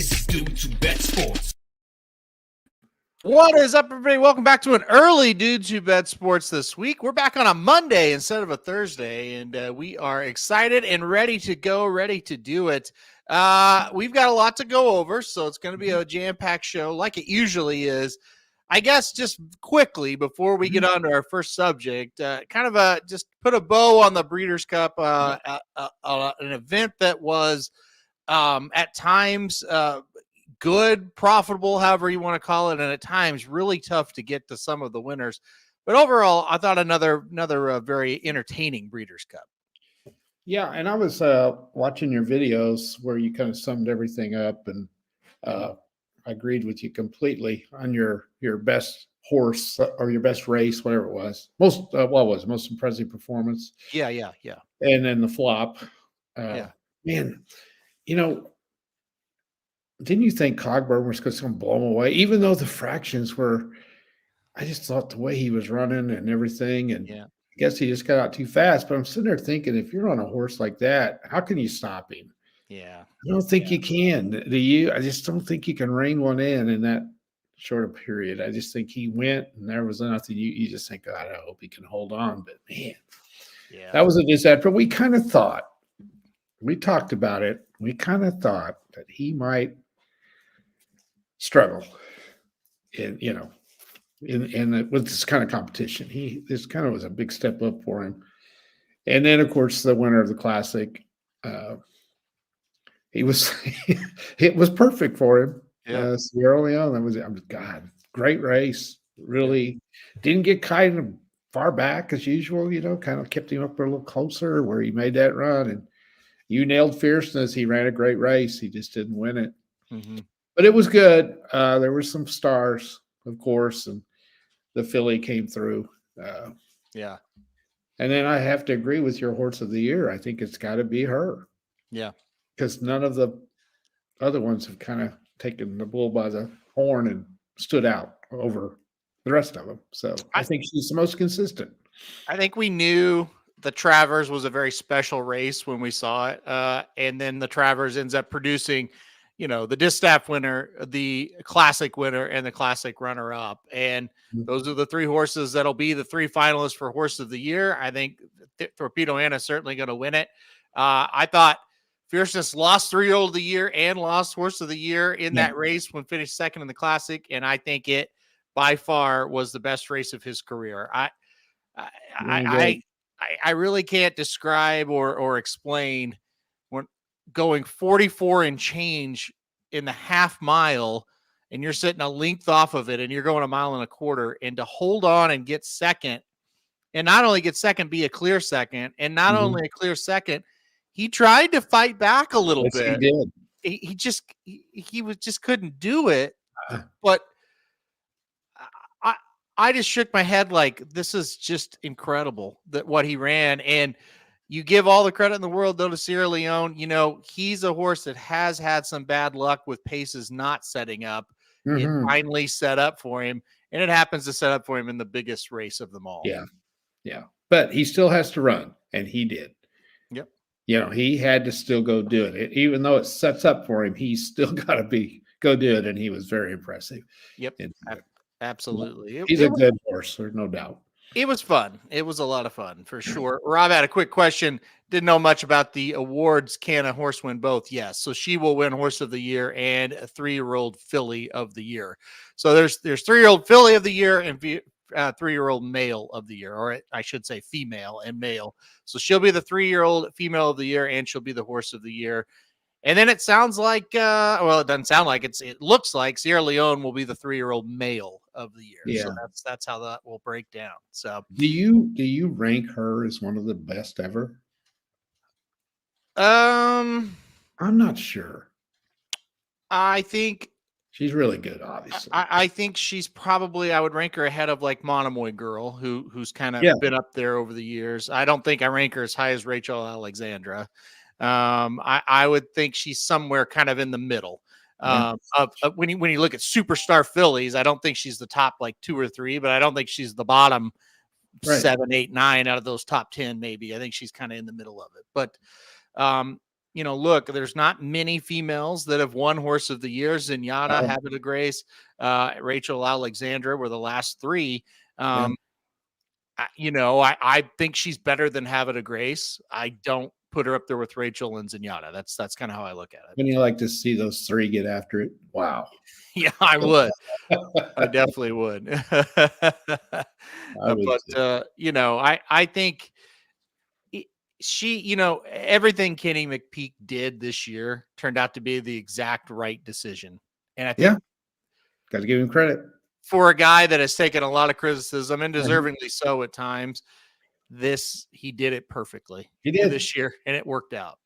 This is Dude to Bet Sports. What is up, everybody? Welcome back to an early Dudes Who Bet Sports this week. We're back on a Monday instead of a Thursday, and we are excited and ready to go, ready to do it. We've got a lot to go over, so it's going to be a jam-packed show like it usually is. I guess just quickly before we get on to our first subject, just put a bow on the Breeders' Cup, an event that was at times good, profitable, however you want to call it, and at times really tough to get to some of the winners. But overall, I thought another very entertaining Breeders' Cup. Yeah, and I was watching your videos where you kind of summed everything up, and I agreed with you completely on your best horse or your best race, whatever it was. Most impressive performance. Yeah. And then the flop. Yeah. Man, didn't you think Cogburn was going to blow him away? Even though the fractions were, I just thought the way he was running and everything, and I guess he just got out too fast. But I'm sitting there thinking, if you're on a horse like that, how can you stop him? Yeah. I don't think you can. Do you? I just don't think you can rein one in that short a period. I just think he went, and there was nothing. You just think, God, I hope he can hold on. But man, that was a disaster. We kind of thought, we talked about it. We kind of thought that he might struggle with this kind of competition. This kind of was a big step up for him. And then, of course, the winner of the Classic, it was perfect for him. Sierra Leone, God, great race. Really didn't get kind of far back as usual, kind of kept him up a little closer where he made that run. And you nailed fierceness. He ran a great race. He just didn't win it. Mm-hmm. But it was good. There were some stars, of course, and the filly came through. And then I have to agree with your horse of the year. I think it's got to be her. Yeah. Because none of the other ones have kind of taken the bull by the horn and stood out over the rest of them. So I think she's the most consistent. I think we knew the Travers was a very special race when we saw it. And then the Travers ends up producing the Distaff winner, the Classic winner, and the Classic runner-up. And those are the three horses that'll be the three finalists for Horse of the Year. I think Torpedo Anna is certainly going to win it. I thought Fierceness lost 3-year-old of the year and lost Horse of the Year in that race when finished second in the Classic, and I think it by far was the best race of his career. I really can't describe or explain when going 44 and change in the half mile and you're sitting a length off of it and you're going 1.25 miles, and to hold on and get second, and not only get second, be a clear second, and not only a clear second, he tried to fight back a little bit. He just couldn't do it. But I just shook my head like, this is just incredible that what he ran. And you give all the credit in the world, though, to Sierra Leone. He's a horse that has had some bad luck with paces not setting up. It finally set up for him, and it happens to set up for him in the biggest race of them all. Yeah. But he still has to run, and he did. Yep. He had to still go do it. Even though it sets up for him, he's still got to go do it, and he was very impressive. Yep, absolutely. He's a good horse, there's no doubt. It was fun. It was a lot of fun, for sure. Rob had a quick question. Didn't know much about the awards. Can a horse win both? Yes. So she will win Horse of the Year and a 3-year-old filly of the year. So there's 3-year-old filly of the year and 3-year-old male of the year, or I should say female and male. So she'll be the 3-year-old female of the year, and she'll be the Horse of the Year. And then it sounds like, it doesn't sound like it looks like Sierra Leone will be the 3-year-old male of the year. Yeah. So that's how that will break down. So do you rank her as one of the best ever? I'm not sure. I think she's really good, obviously. I think she's probably, I would rank her ahead of like Monomoy Girl, who's kind of been up there over the years. I don't think I rank her as high as Rachel Alexandra. I would think she's somewhere kind of in the middle. When you look at superstar fillies, I don't think she's the top like 2 or 3, but I don't think she's the bottom 7, 8, 9 out of those top 10. Maybe I think she's kind of in the middle of it. But look, there's not many females that have won Horse of the Year. Zenyatta, Habit of Grace, Rachel Alexandra were the last three. I think she's better than Habit of Grace. I don't put her up there with Rachel and Zenyatta. That's kind of how I look at it. Wouldn't you like to see those three get after it? Wow. Yeah, I would. I definitely would. But I think she, everything Kenny McPeak did this year turned out to be the exact right decision. And I think got to give him credit for a guy that has taken a lot of criticism and deservingly so at times. He did it perfectly. He did this year, and it worked out.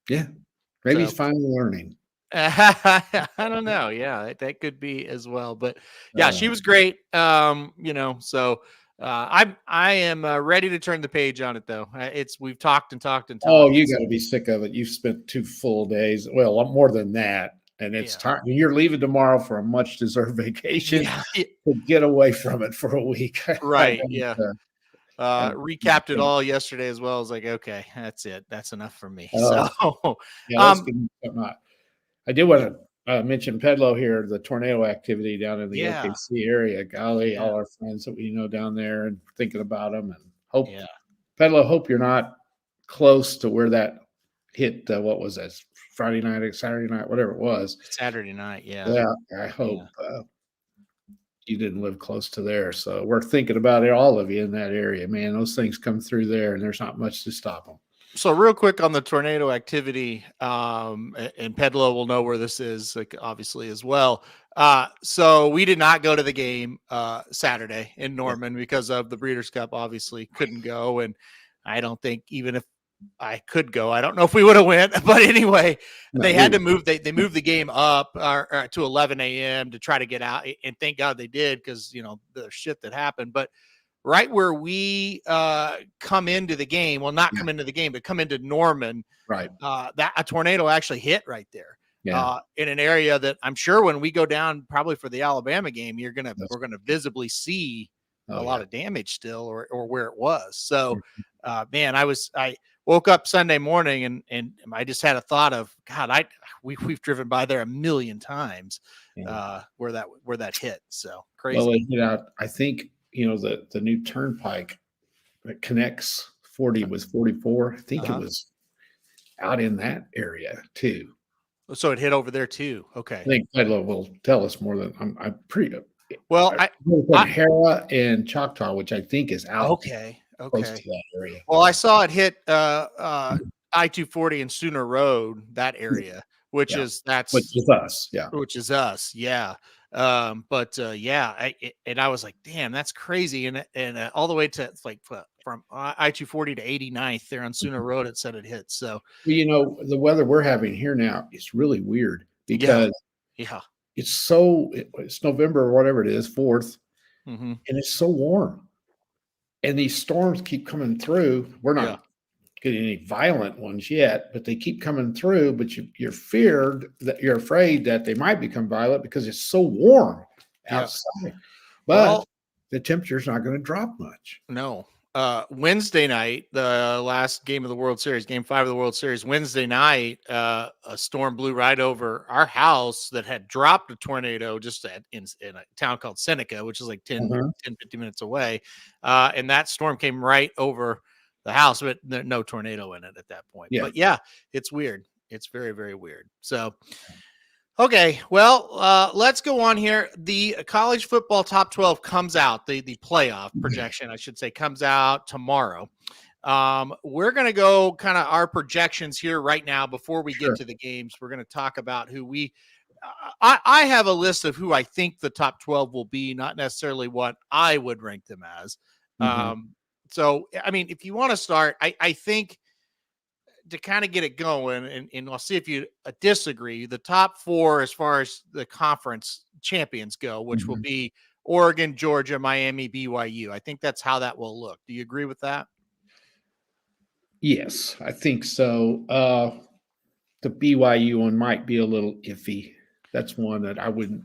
Yeah. Maybe he's finally learning. I don't know. Yeah, that could be as well. But yeah, she was great. So I am ready to turn the page on it, though. We've talked and talked and talked. Oh, you got to be sick of it. You've spent 2 full days. Well, a lot more than that. And it's time. You're leaving tomorrow for a much deserved vacation to get away from it for a week. Right. Yeah. Recapped it all yesterday as well. I was like, okay, that's it. That's enough for me. I did want to mention Pedlo here, the tornado activity down in the OKC area. Golly, all our friends that we know down there and thinking about them, and Pedlo, hope you're not close to where that hit. What was that? Friday night or Saturday night, whatever it was. Saturday night. Yeah. Yeah. I hope you didn't live close to there. So we're thinking about it, all of you in that area, man. Those things come through there and there's not much to stop them. So real quick on the tornado activity, and Pedlo will know where this is, like, obviously as well. So we did not go to the game Saturday in Norman because of the Breeders' Cup. Obviously couldn't go, and I don't think even if I could go, I don't know if we would have went. But anyway, they had to move. They moved the game up to 11 a.m. to try to get out, and thank God they did because the shit that happened. But right where we come into the game, well, not come into the game, but come into Norman, right? That a tornado actually hit right there, in an area that I'm sure when we go down, probably for the Alabama game, we're gonna visibly see a lot of damage still, or where it was. So, man, I woke up Sunday morning and I just had a thought of, God, we've driven by there a million times, where that hit. So crazy. Well, I think. The new turnpike that connects 40 with 44. I think it was out in that area too. So it hit over there too. Okay. I think Pedlo will tell us more than I'm pretty. Well, Hera and Choctaw, which I think is out. Okay. Close to that area. Well, I saw it hit I-240 and Sooner Road, that area, which is us. Yeah. Which is us. Yeah. And I was like, damn, that's crazy. And all the way to from I-240 to 89th there on Sooner Road, it said it hit. So, the weather we're having here now is really weird because it's November or whatever it is, 4th, and it's so warm. And these storms keep coming through. We're not getting any violent ones yet, but they keep coming through. But you're afraid that they might become violent because it's so warm outside. But the temperature's not going to drop much. No. Wednesday night, the last game of the World Series, Game 5 of the World Series, Wednesday night, a storm blew right over our house that had dropped a tornado just in a town called Seneca, which is like 10, 50 minutes away. And that storm came right over the house, but no tornado in it at that point. But it's weird. It's very, very weird. So, okay, well, let's go on here. The college football top 12 comes out. The playoff projection, I should say, comes out tomorrow. We're going to go kind of our projections here right now before we get to the games. We're going to talk about who I have a list of who I think the top 12 will be, not necessarily what I would rank them as. So, I mean, if you want to start, I think to kind of get it going, and I'll see if you disagree, the top 4 as far as the conference champions go, which will be Oregon, Georgia, Miami, BYU. I think that's how that will look. Do you agree with that? Yes, I think so. The BYU one might be a little iffy. That's one that I wouldn't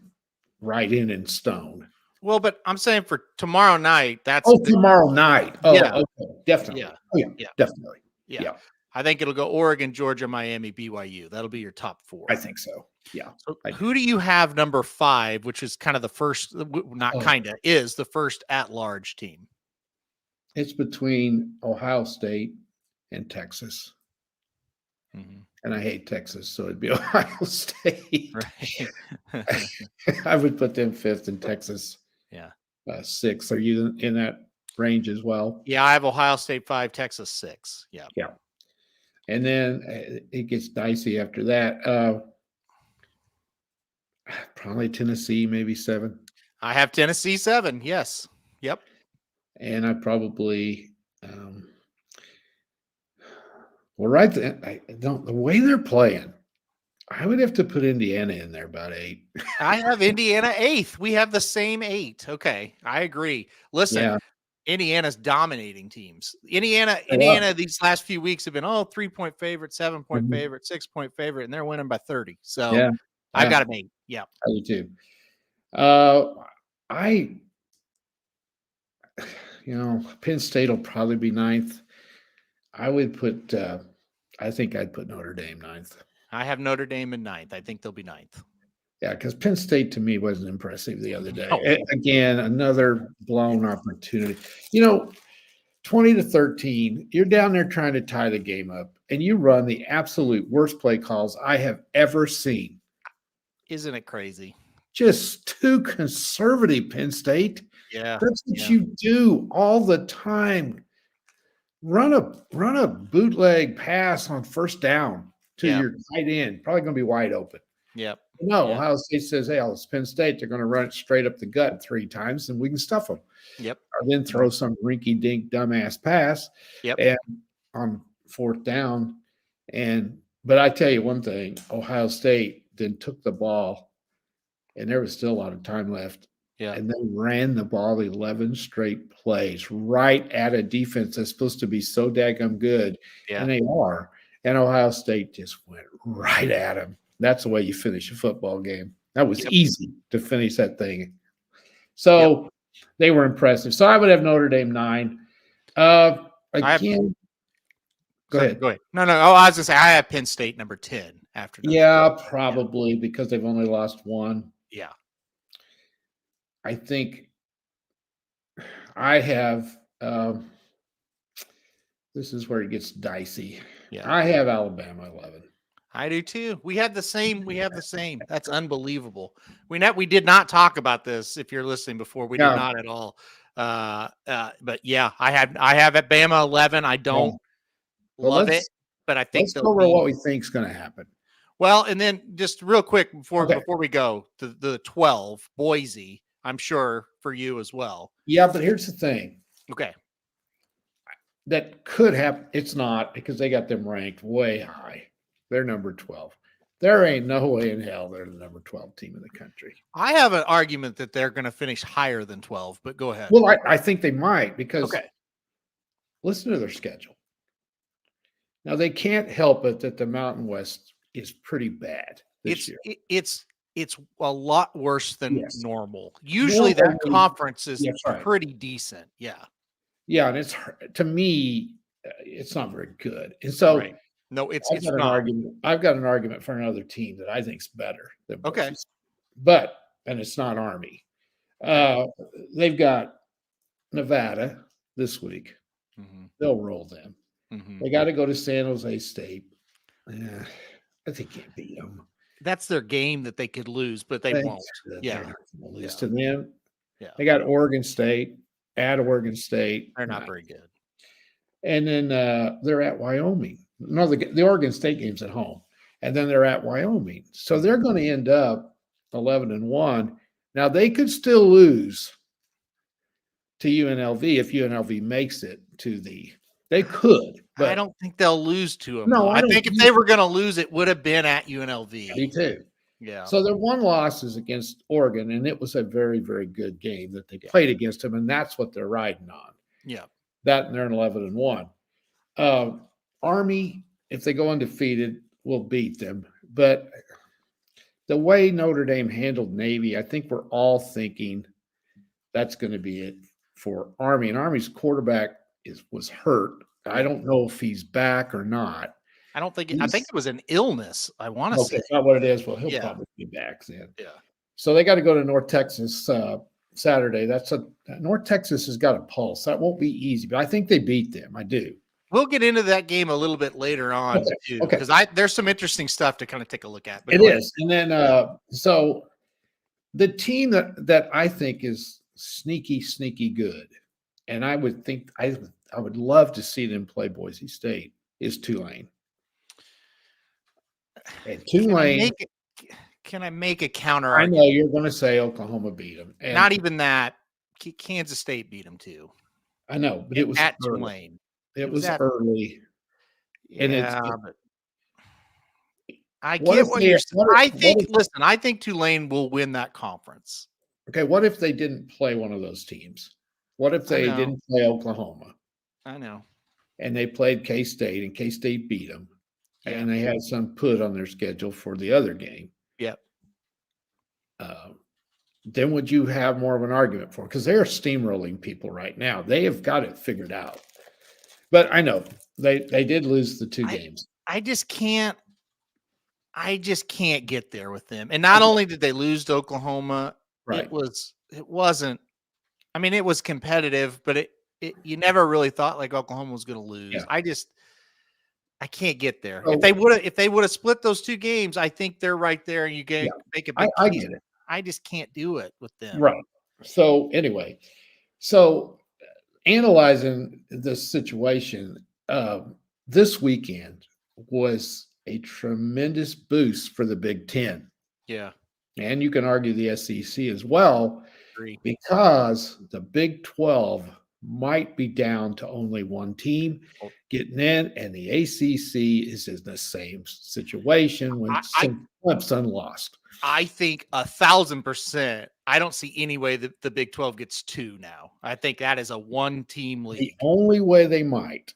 write in stone. Well, but I'm saying for tomorrow night, that's tomorrow night. Oh, yeah. Okay. Definitely. Yeah. Oh, yeah. Definitely. Yeah. I think it'll go Oregon, Georgia, Miami, BYU. That'll be your top 4. I think so. Yeah. So who do you have number 5, which is kind of the first, is the first at-large team? It's between Ohio State and Texas. Mm-hmm. And I hate Texas, so it'd be Ohio State. Right. I would put them 5th and Texas 6th. Are you in that range as well? Yeah, I have Ohio State 5, Texas 6. Yeah. Yeah. And then it gets dicey after that. Probably Tennessee, maybe 7. I have Tennessee 7. Yes. Yep. And I probably right then, the way they're playing, I would have to put Indiana in there about 8. I have Indiana 8th. We have the same 8. Okay, I agree. Listen, Indiana's dominating teams. Indiana these last few weeks have been 3-point favorite, 7-point favorite, 6-point favorite, and they're winning by 30. So I've got them 8. Yeah, I do too. Penn State will probably be 9th. I would put. I think I'd put Notre Dame 9th. I have Notre Dame in 9th. I think they'll be 9th. Yeah, because Penn State to me wasn't impressive the other day. No. Again, another blown opportunity. 20-13, you're down there trying to tie the game up, and you run the absolute worst play calls I have ever seen. Isn't it crazy? Just too conservative, Penn State. Yeah. That's what you do all the time. Run a bootleg pass on first down to your tight end. Probably going to be wide open. Yep. No, Ohio State says, hey, it's Penn State. They're going to run it straight up the gut 3 times, and we can stuff them. Yep. Or then throw some rinky-dink dumbass pass and on 4th down. But I tell you one thing, Ohio State then took the ball, and there was still a lot of time left. Yeah. And they ran the ball 11 straight plays right at a defense that's supposed to be so daggum good. Yeah. And they are. And Ohio State just went right at them. That's the way you finish a football game. That was easy to finish that thing. So they were impressive. So I would have Notre Dame 9. Go ahead. No. I was going to say, I have Penn State number 10 after that. Yeah, probably because they've only lost 1. Yeah. I think I have this is where it gets dicey. Yeah. I have Alabama 11. I do too. We have the same. That's unbelievable. We did not talk about this. If you're listening before, we did not at all. But yeah, I have at Bama 11. I don't love it, but I think let's go over what we think is going to happen. Well, and then just real quick before we go to the 12, Boise, I'm sure for you as well. Yeah, but here's the thing. Okay. That could happen. It's not because they got them ranked way high. They're number 12. There ain't no way in hell they're the number 12 team in the country. I have an argument that they're going to finish higher than 12, but go ahead. Well, I think they might because listen to their schedule. Now, they can't help it that the Mountain West is pretty bad this year. It's a lot worse than normal. Usually that conference is pretty decent. Yeah. Yeah, and it's, to me, it's not very good. And so no, it's not. I've got an argument for another team that I think is better than Boise. And it's not Army. They've got Nevada this week. Mm-hmm. They'll roll them. Mm-hmm. They got to go to San Jose State. I think they can't beat them. That's their game that they could lose, but they won't. Yeah, lose to them. Yeah, they got Oregon State. At Oregon State, they're not very good. And then they're at Wyoming. No, the Oregon State game's at home, and then they're at Wyoming. So they're going to end up 11-1. Now they could still lose to UNLV if UNLV makes it to the. They could, but I don't think they'll lose to them. No, I think if they were going to lose, it would have been at UNLV. Me too. Yeah. So their one loss is against Oregon, and it was a very, very good game that they played against them, and that's what they're riding on. Yeah. That and they're 11-1. Army, if they go undefeated, will beat them. But the way Notre Dame handled Navy, I think we're all thinking that's going to be it for Army. And Army's quarterback was hurt I don't know if he's back or not. I don't think I think it was an illness. I want to Okay, say. it's not what it is. Well, he'll Yeah. probably be back then. Yeah. So they got to go to North Texas Saturday. North Texas has got a pulse. That won't be easy, but I think they beat them. I do. We'll get into that game a little bit later on too, Okay. because there's some interesting stuff to kind of take a look at. But It is, and then so the team that I think is sneaky good, and I would think I would love to see them play Boise State is Tulane. And Tulane. Can I make a counter I argument? know you're going to say Oklahoma beat them. And Not even that. Kansas State beat them too. I know, but it was at early. Tulane. It was early. And but I get what you're saying. I think Tulane will win that conference. Okay, what if they didn't play one of those teams? What if they didn't play Oklahoma? I know. And they played K-State, and K-State beat them. Yeah. And they had some put on their schedule for the other game. Yep. Then would you have more of an argument for it? Because they're steamrolling people right now. They have got it figured out. But I know they did lose the two games. I just can't get there with them. And not only did they lose to Oklahoma, right. it wasn't. I mean, it was competitive, but you never really thought like Oklahoma was going to lose. Yeah. I can't get there. So, if they would have split those two games, I think they're right there, and you can make a big. I get it. I just can't do it with them. Right. So anyway, analyzing this situation, this weekend was a tremendous boost for the Big Ten. Yeah. And you can argue the SEC as well, because the Big 12 might be down to only one team getting in, and the ACC is in the same situation when Clemson lost. I think 1,000%. I don't see any way that the Big 12 gets two now. I think that is a one-team league. The only way they might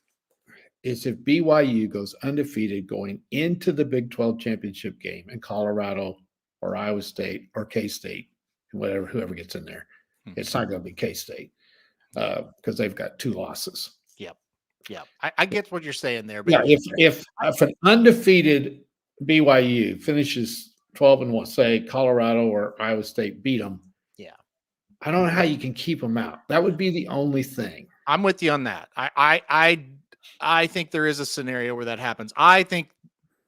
is if BYU goes undefeated going into the Big 12 championship game and Colorado or Iowa State or K-State, whoever gets in there. Mm-hmm. It's not going to be K-State because they've got two losses. Yep. Yeah. I get what you're saying there. But yeah, if an undefeated BYU finishes 12-1, say Colorado or Iowa State beat them. Yeah. I don't know how you can keep them out. That would be the only thing. I'm with you on that. I think there is a scenario where that happens. I think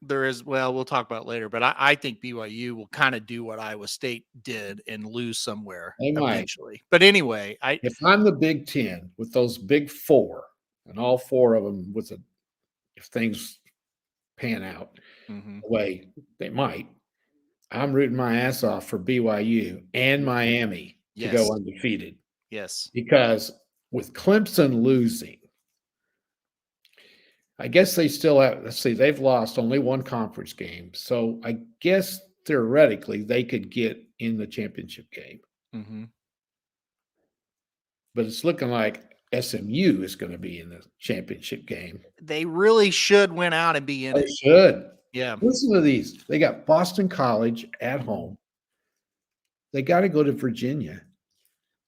there is, well, we'll talk about it later, but I think BYU will kind of do what Iowa State did and lose somewhere eventually. But anyway, if I'm the Big Ten with those big four and all four of them if things pan out the way they might, I'm rooting my ass off for BYU and Miami to go undefeated. Yes. Because with Clemson losing, I guess they still have, they've lost only one conference game. So I guess theoretically they could get in the championship game. Mm-hmm. But it's looking like SMU is going to be in the championship game. They really should win out and be in it. They should. Yeah. Listen to these. They got Boston College at home. They got to go to Virginia.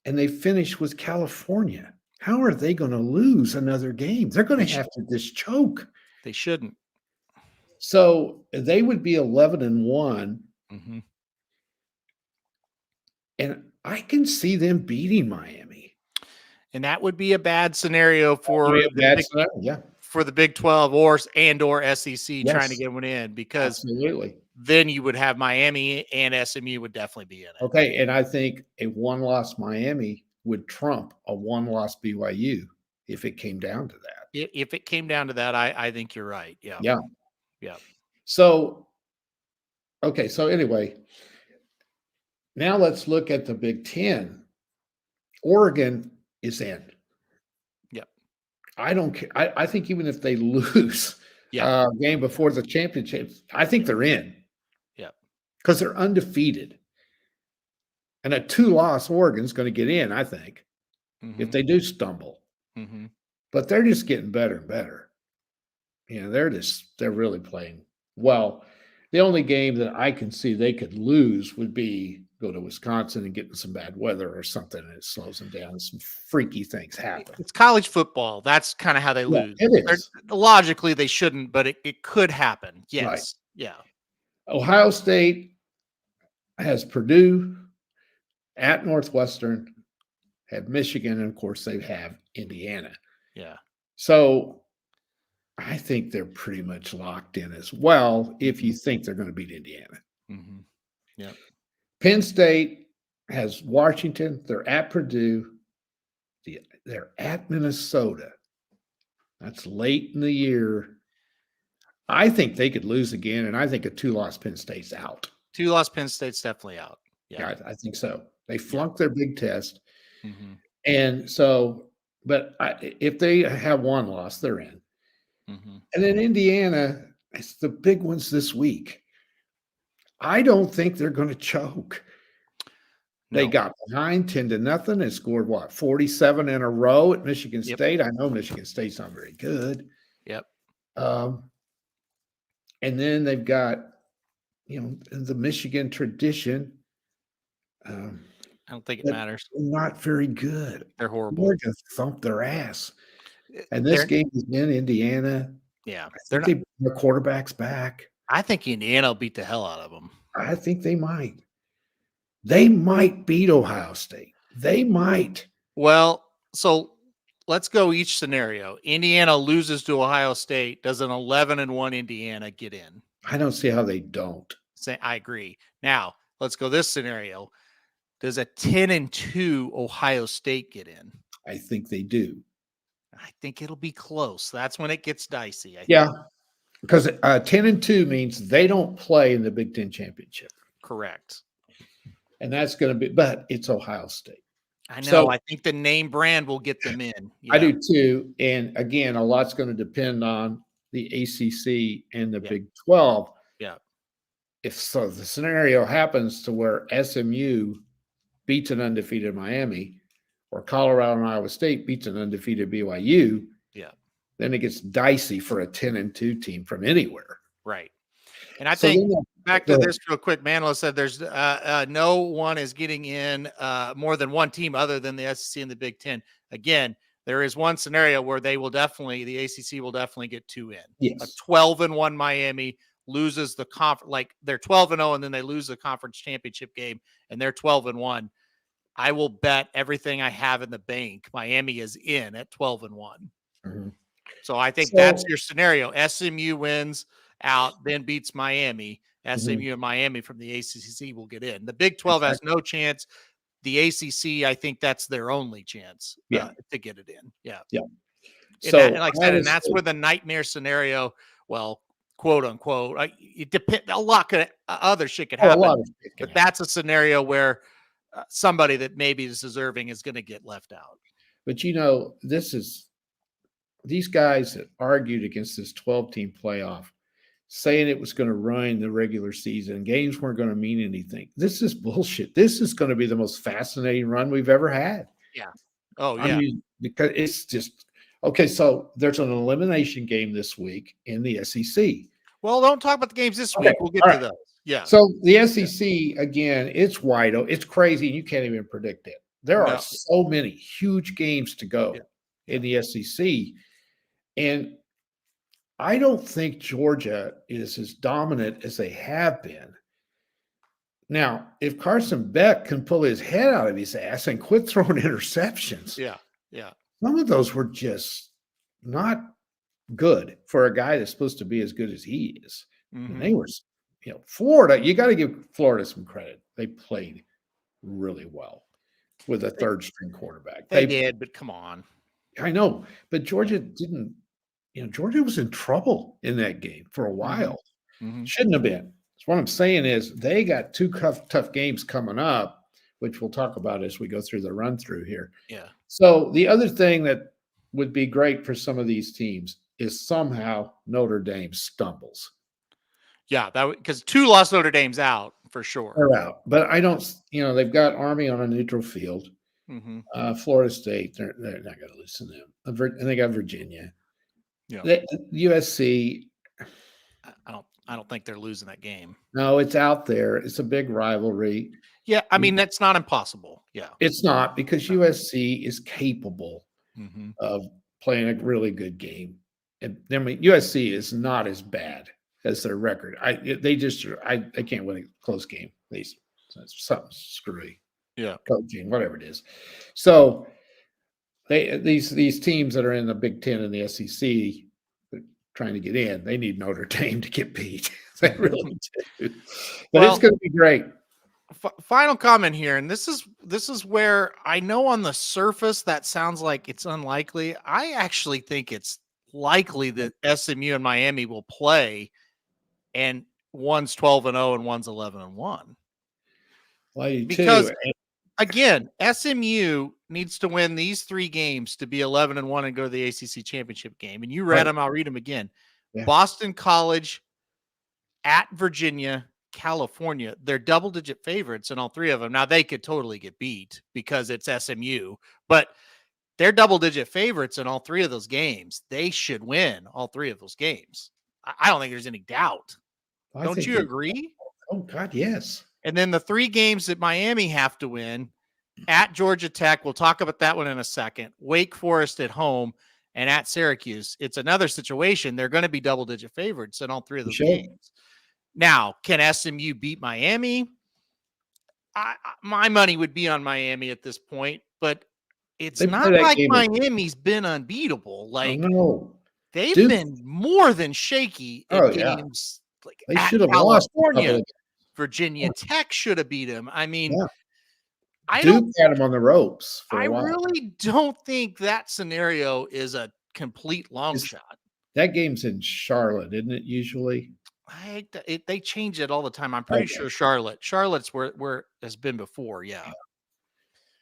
And they finish with California. How are they going to lose another game? They're going to have to just choke. They shouldn't. So they would be 11-1. Mm-hmm. And I can see them beating Miami. And that would be a bad scenario for for the Big 12 or SEC trying to get one in, because then you would have Miami and SMU would definitely be in it. Okay, and I think a one-loss Miami would trump a one-loss BYU if it came down to that. If it came down to that, I think you're right. Yeah. Yeah. Yeah. So, okay, so anyway, now let's look at the Big Ten. Oregon is in. Yep. I don't care. I think even if they lose game before the championship, I think they're in. Yeah. Because they're undefeated. And a 2-loss Oregon is going to get in, I think, if they do stumble. Mm-hmm. But they're just getting better and better. You know, they're really playing well. The only game that I can see they could lose would be go to Wisconsin and get in some bad weather or something, and it slows them down. Some freaky things happen. It's college football. That's kind of how they Yeah, lose. it is. Logically, they shouldn't, but it could happen. Yes. Right. Yeah. Ohio State has Purdue at Northwestern, have Michigan, and of course they have Indiana. Yeah. So I think they're pretty much locked in as well if you think they're going to beat Indiana. Mm-hmm. Yeah. Penn State has Washington. They're at Purdue. They're at Minnesota. That's late in the year. I think they could lose again, and I think a 2-loss Penn State's out. 2-loss Penn State's definitely out. Yeah, I think so. They flunked their big test. Mm-hmm. And so, but if they have 1 loss, they're in. Mm-hmm. And then Indiana, it's the big ones this week. I don't think they're going to choke. They got behind 10-0 and scored 47 in a row at Michigan State. I know Michigan State's not very good. Yep. And then they've got, the Michigan tradition. I don't think it matters. Not very good. They're horrible. We're going to thump their ass. And this game is in Indiana. Yeah. Their quarterback's back. I think Indiana will beat the hell out of them. I think they might. They might beat Ohio State. They might. Well, so let's go each scenario. Indiana loses to Ohio State. Does an 11-1 Indiana get in? I don't see how they don't. I agree. Now, let's go this scenario. Does a 10-2 Ohio State get in? I think they do. I think it'll be close. That's when it gets dicey. Yeah, because 10-2 means they don't play in the Big Ten championship. Correct. And that's going to be, but it's Ohio State. I know. So, I think the name brand will get them in. Yeah. I do too. And again, a lot's going to depend on the ACC and the Big 12. Yeah. If so, the scenario happens to where SMU beats an undefeated Miami, or Colorado and Iowa State beats an undefeated BYU, then it gets dicey for a 10-2 team from anywhere. Right. And I think back to this real quick, Manilow said there's no one is getting in more than one team other than the SEC and the Big Ten. Again, there is one scenario where the ACC will definitely get 2 in. Yes. A 12-1 Miami loses the conference, like they're 12-0 and then they lose the conference championship game and they're 12-1. I will bet everything I have in the bank Miami is in at 12-1. Mm-hmm. So I think that's your scenario. SMU wins out, then beats Miami. SMU and Miami from the ACC will get in. The Big 12 has no chance. The ACC, I think that's their only chance to get it in. Yeah. Yeah. So, like I said, and that's where the nightmare scenario, well, quote unquote, it depends. A lot of other shit could happen, but that's a scenario where somebody that maybe is deserving is going to get left out. But these guys that argued against this 12-team playoff, saying it was going to ruin the regular season, games weren't going to mean anything. This is bullshit. This is going to be the most fascinating run we've ever had. Yeah. Oh, yeah. I mean, because it's just okay. So there's an elimination game this week in the SEC. Well, don't talk about the games this week. We'll get to those. Yeah. So the SEC, again, it's wide open. It's crazy. You can't even predict it. There are so many huge games to go in the SEC. And I don't think Georgia is as dominant as they have been. Now, if Carson Beck can pull his head out of his ass and quit throwing interceptions, some of those were just not good for a guy that's supposed to be as good as he is. Mm-hmm. And they were, Florida, you got to give Florida some credit. They played really well with a third-string quarterback. They did, but come on. I know, but Georgia didn't. Georgia was in trouble in that game for a while. Mm-hmm. Shouldn't have been. So what I'm saying is they got 2 tough games coming up, which we'll talk about as we go through the run-through here. Yeah. So the other thing that would be great for some of these teams is somehow Notre Dame stumbles. Yeah, because 2 lost Notre Dame's out for sure. They're out. But I don't, they've got Army on a neutral field. Mm-hmm. Florida State, they're not going to lose to them. And they got Virginia. Yeah. USC. I I don't think they're losing that game. No, it's out there. It's a big rivalry. Yeah, I mean that's not impossible. Yeah, It's not, because USC is capable Mhm. of playing a really good game. And I mean, USC is not as bad as their record. They can't win a close game. Something screwy. Yeah. Coaching, whatever it is. So these teams that are in the Big Ten and the SEC trying to get in, they need Notre Dame to get beat. They really do. But Well, it's going to be great. Final comment here, and this is where I know on the surface that sounds like it's unlikely. I actually think it's likely that SMU and Miami will play, and one's 12-0 and one's 11-1. Well, I do Because too. again, SMU needs to win these 3 games to be 11-1 and go to the ACC championship game. And you read Right. them, I'll read them again. Yeah. Boston College, at Virginia, California. They're double-digit favorites in all 3 of them. Now they could totally get beat because it's SMU, but they're double-digit favorites in all 3 of those games. They should win all 3 of those games. I don't think there's any doubt. Don't you agree? Oh God, yes. And then the 3 games that Miami have to win at Georgia Tech, we'll talk about that one in a second. Wake Forest at home and at Syracuse. It's another situation. They're going to be double-digit favorites in all 3 of those games. Now, can SMU beat Miami? My money would be on Miami at this point, but it's not like Miami's been unbeatable. Like, they've been more than shaky in games. Like they should have lost. Virginia Tech should have beat them. I mean, Duke had them on the ropes. I really don't think that scenario is a complete long shot. That game's in Charlotte, isn't it? Usually, they change it all the time. I'm pretty sure Charlotte's where it has been before. Yeah.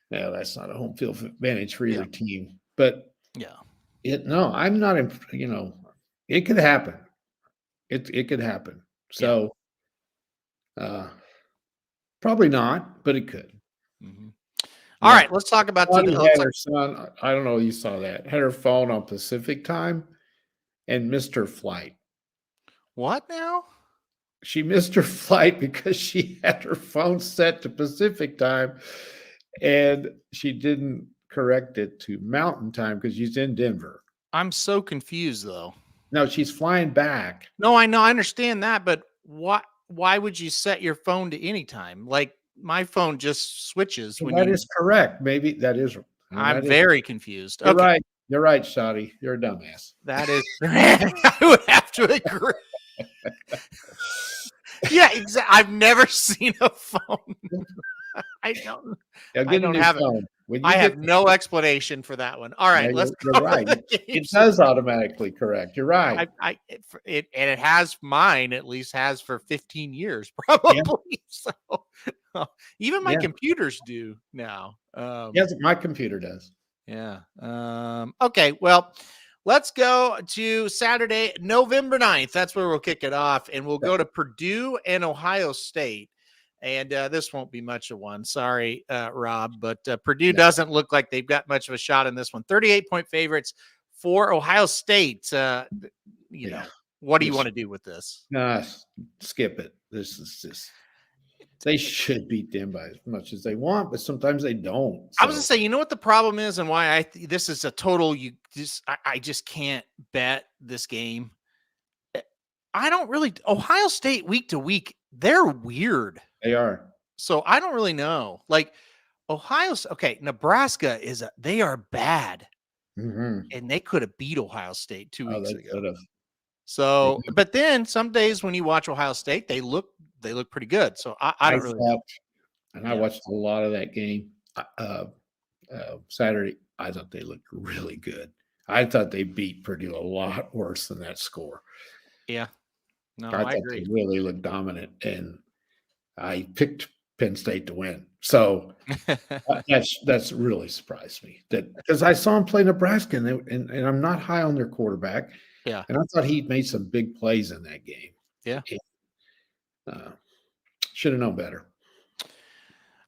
Yeah, that's not a home field advantage for either team. But yeah, I'm not. It could happen. It could happen. So, probably not, but it could. Mm-hmm. All right, let's talk about her son. I don't know. You saw that. Had her phone on Pacific time, and missed her flight. What now? She missed her flight because she had her phone set to Pacific time, and she didn't correct it to Mountain time because she's in Denver. I'm so confused, though. No, she's flying back. No, I know. I understand that, but why would you set your phone to any time? Like, my phone just switches. Well, that is correct. Maybe that is. I'm very confused. You're right. You're right, Shotty. You're a dumbass. That is. I would have to agree. Yeah, exactly. I've never seen a phone. I don't have it. I have no explanation for that one. All right, let's go. Right. It does automatically correct. You're right. It has mine, at least has for 15 years, probably. Yeah. So even my computers do now. Yes, my computer does. Yeah. Okay. Well, let's go to Saturday, November 9th. That's where we'll kick it off. And we'll go to Purdue and Ohio State. And this won't be much of one. Sorry, Rob, but Purdue doesn't look like they've got much of a shot in this one. 38-point favorites for Ohio State. You know, what do you want to do with this? Skip it. This is just, they should beat them by as much as they want, but sometimes they don't. So. I was going to say, you know what the problem is and why this is a total, I just can't bet this game. Ohio State week to week, they're weird. They are. So I don't really know. Like Nebraska they are bad. Mm-hmm. And they could have beat Ohio State 2 weeks ago. Could've. So, but then some days when you watch Ohio State, they look pretty good. So I don't really. I watched a lot of that game Saturday. I thought they looked really good. I thought they beat Purdue a lot worse than that score. Yeah. No, I thought agree. They really looked dominant, and I picked Penn State to win. So that's really surprised me because I saw him play Nebraska, and I'm not high on their quarterback. Yeah, and I thought he made some big plays in that game. Yeah, should have known better.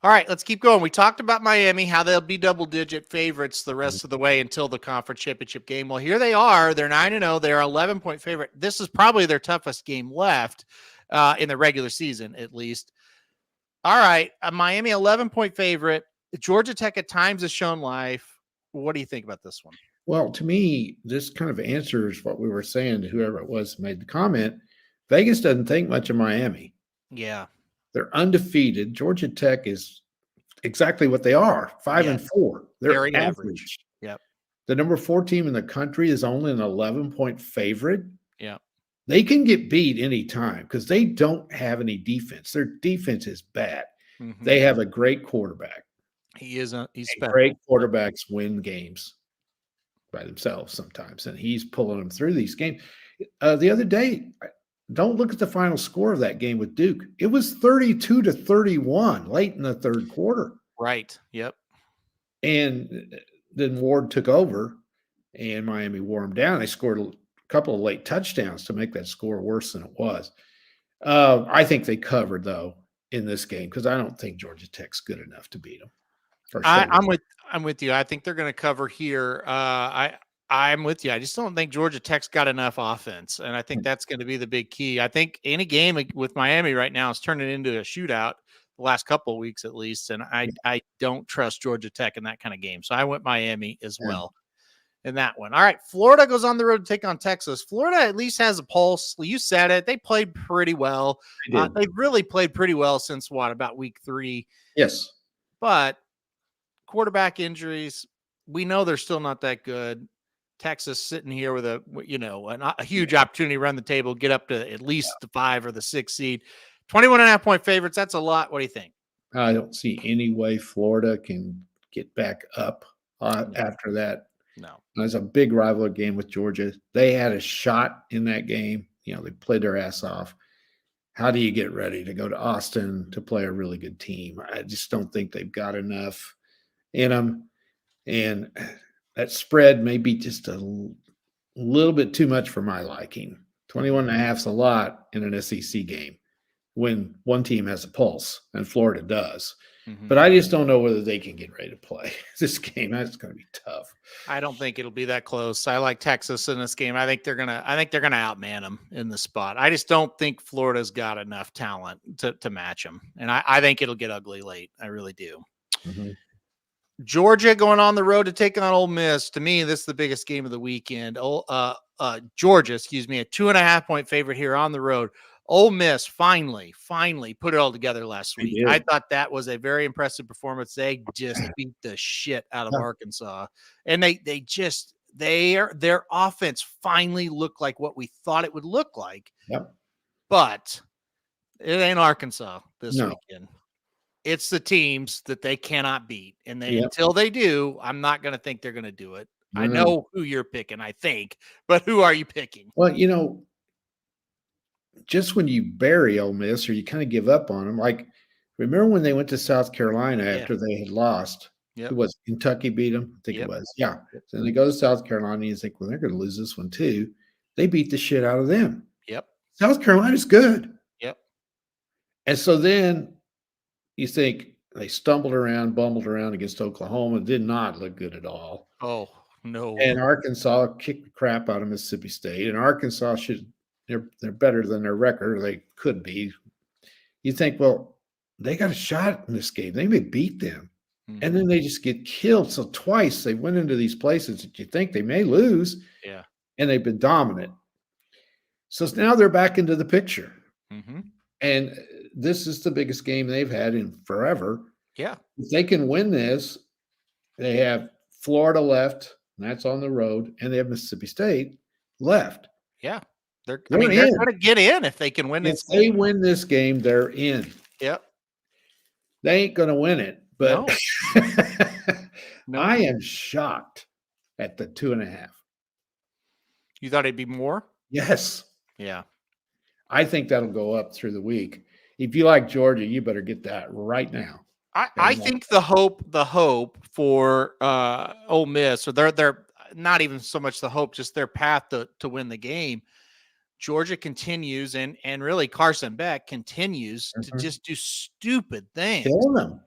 All right, let's keep going. We talked about Miami, how they'll be double-digit favorites the rest of the way until the conference championship game. Well, here they are. They're 9-0. They're 11-point favorite. This is probably their toughest game left in the regular season, at least. All right, a Miami 11-point favorite. Georgia Tech at times has shown life. What do you think about this one? Well, to me, this kind of answers what we were saying to whoever it was who made the comment. Vegas doesn't think much of Miami. Yeah. They're undefeated. Georgia Tech is exactly what they are, 5-4. They're Very average. average. Yep. The number 4 team in the country is only an 11-point favorite. Yeah. They can get beat anytime because they don't have any defense. Their defense is bad. Mm-hmm. They have a great quarterback. He's special. Great quarterbacks win games by themselves sometimes, and he's pulling them through these games. The other day, don't look at the final score of that game with Duke. It was 32-31 late in the third quarter. Right. Yep. And then Ward took over, and Miami wore them down. They scored a couple of late touchdowns to make that score worse than it was. I think they covered, though, in this game because I don't think Georgia Tech's good enough to beat them. I'm with you. I think they're going to cover here. I'm with you. I just don't think Georgia Tech's got enough offense, and I think that's going to be the big key. I think any game with Miami right now is turning into a shootout the last couple of weeks at least, and I don't trust Georgia Tech in that kind of game. So I went Miami as well in that one. All right, Florida goes on the road to take on Texas. Florida at least has a pulse. You said it. They played pretty well. They've really played pretty well since about week 3. Yes. But quarterback injuries, we know they're still not that good. Texas sitting here with a huge opportunity to run the table, get up to at least the 5 or the 6 seed. 21.5-point favorites. That's a lot. What do you think? I don't see any way Florida can get back up after that. No. There's a big rivalry game with Georgia. They had a shot in that game. They played their ass off. How do you get ready to go to Austin to play a really good team? I just don't think they've got enough in them. And that spread may be just a little bit too much for my liking. 21.5 is a lot in an SEC game when one team has a pulse, and Florida does. Mm-hmm. But I just don't know whether they can get ready to play this game. That's going to be tough. I don't think it'll be that close. I like Texas in this game. I think they're gonna outman them in the spot. I just don't think Florida's got enough talent to match them, and I think it'll get ugly late. I really do. Mm-hmm. Georgia going on the road to take on Ole Miss. To me, this is the biggest game of the weekend. Georgia, a 2.5-point favorite here on the road. Ole Miss finally put it all together last week. I thought that was a very impressive performance. They just beat the shit out of Arkansas, and their offense finally looked like what we thought it would look like. Yep. But it ain't Arkansas this weekend. It's the teams that they cannot beat. And until they do, I'm not going to think they're going to do it. I know who you're picking, I think. But who are you picking? Well, just when you bury Ole Miss or you kind of give up on them, like remember when they went to South Carolina after they had lost? Yep. It was Kentucky beat them? I think it was. Yeah. So then they go to South Carolina and you think, well, they're going to lose this one too. They beat the shit out of them. Yep. South Carolina's good. Yep. And so then you think they bumbled around against Oklahoma. Did not look good at all. Oh, no. And Arkansas kicked the crap out of Mississippi State. And Arkansas they're better than their record, or they could be. You think, well, they got a shot in this game. They may beat them. Mm-hmm. And then they just get killed. So twice they went into these places that you think they may lose. Yeah. And they've been dominant. So now they're back into the picture. Mm-hmm. And this is the biggest game they've had in forever. Yeah. If they can win this, they have Florida left, and that's on the road, and they have Mississippi State left. Yeah. They're going to get in if they can win this game. If they win this game, they're in. Yep. They ain't going to win it, but no. I am shocked at the 2.5. You thought it'd be more? Yes. Yeah. I think that'll go up through the week. If you like Georgia, you better get that right now. I think the hope for Ole Miss, or they're not even so much the hope, just their path to win the game. Georgia continues, and really Carson Beck continues to just do stupid things. Kill them.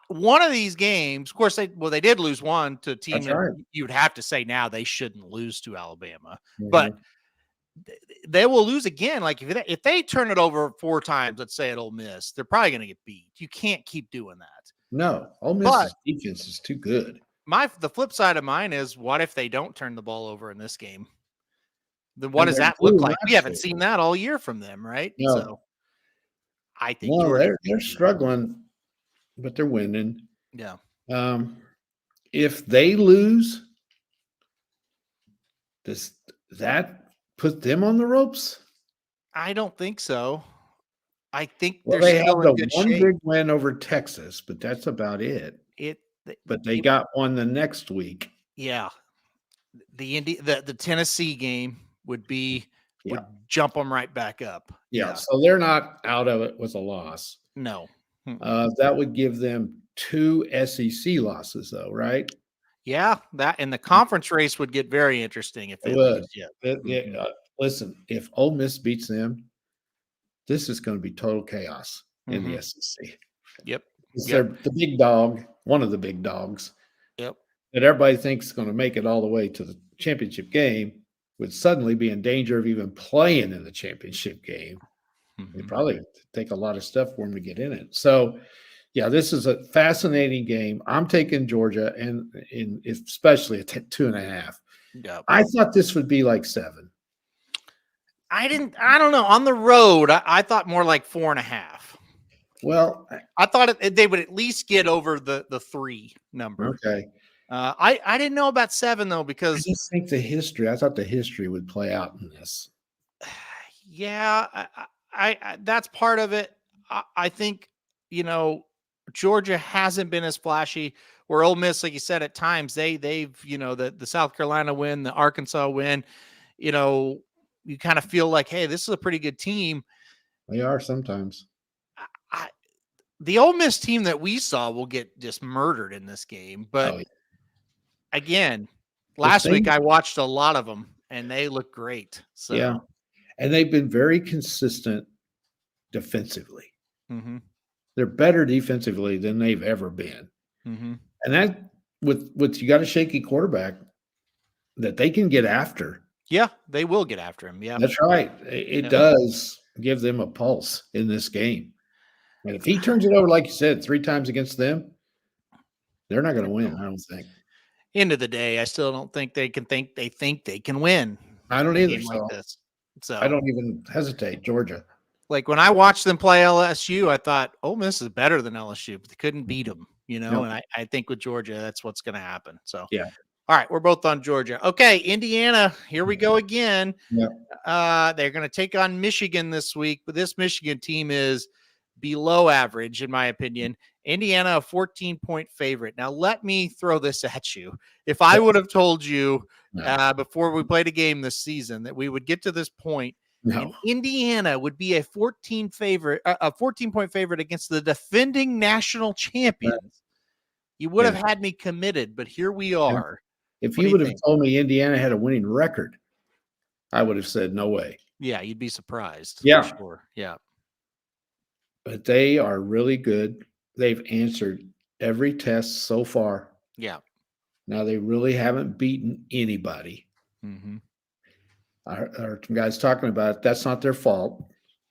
One of these games, of course, they did lose one to a team That's that right. you would have to say now they shouldn't lose to Alabama, Mhm. but they will lose again. Like if they turn it over 4 times, let's say at Ole Miss, they're probably going to get beat. You can't keep doing that. No, Ole But Miss's defense is too good. the flip side of mine is, what if they don't turn the ball over in this game? Then what And does they're that look good like? We last haven't year. seen that all year from them, right? No. So I think No, Georgia. they're struggling, but they're winning. Yeah. If they lose, does that put them on the ropes? I don't think so. I think Well, they're they still have in the good one shape. big win over Texas, but that's about it. But they got one the next week. Yeah. The Tennessee game would Yeah. jump them right back up. Yeah, so they're not out of it with a loss. No. That would give them 2 SEC losses, though, right? Yeah, that and the conference race would get very interesting if they It would. lose. Yeah. Listen, if Ole Miss beats them, this is going to be total chaos in the SEC. Yep. They're the big dog, one of the big dogs. Yep. That everybody thinks is going to make it all the way to the championship game would suddenly be in danger of even playing in the championship game. It probably take a lot of stuff for them to get in it. So, yeah, this is a fascinating game. I'm taking Georgia, and especially a 2.5. Yep. I thought this would be like 7. I don't know. On the road, I thought more like 4.5. Well, I thought they would at least get over the 3 number. Okay. I didn't know about 7 though, I because just think I thought the history would play out in this. yeah, I that's part of it. I think, Georgia hasn't been as flashy. Where Ole Miss, like you said, at times they've the South Carolina win, the Arkansas win, you kind of feel like, hey, this is a pretty good team. They are sometimes. The Ole Miss team that we saw will get just murdered in this game. But again, last week I watched a lot of them and they look great. So yeah, and they've been very consistent defensively. They're better defensively than they've ever been. And that with you got a shaky quarterback that they can get after. Yeah, they will get after him. Yeah, that's right. It does give them a pulse in this game. And if he turns it over, like you said, 3 times against them, they're not going to win, I don't think. End of the day, I still don't think they think they can win. I don't either. Like this. So I don't even hesitate. Georgia. Like when I watched them play LSU, I thought, "Oh, Miss is better than LSU," but they couldn't beat them, And I think with Georgia, that's what's going to happen. So yeah. All right, we're both on Georgia. Okay, Indiana, here we go again. Yeah. They're going to take on Michigan this week, but this Michigan team is below average, in my opinion. Indiana, a 14-point favorite. Now, let me throw this at you. If I would have told you before we played a game this season that we would get to this point, and Indiana would be a 14-point favorite against the defending national champions, you would have had me committed, but here we are. If you would have told me Indiana had a winning record, I would have said no way. Yeah, you'd be surprised. Yeah. For sure. Yeah. But they are really good. They've answered every test so far. Yeah. Now they really haven't beaten anybody. Our guys talking about it, that's not their fault.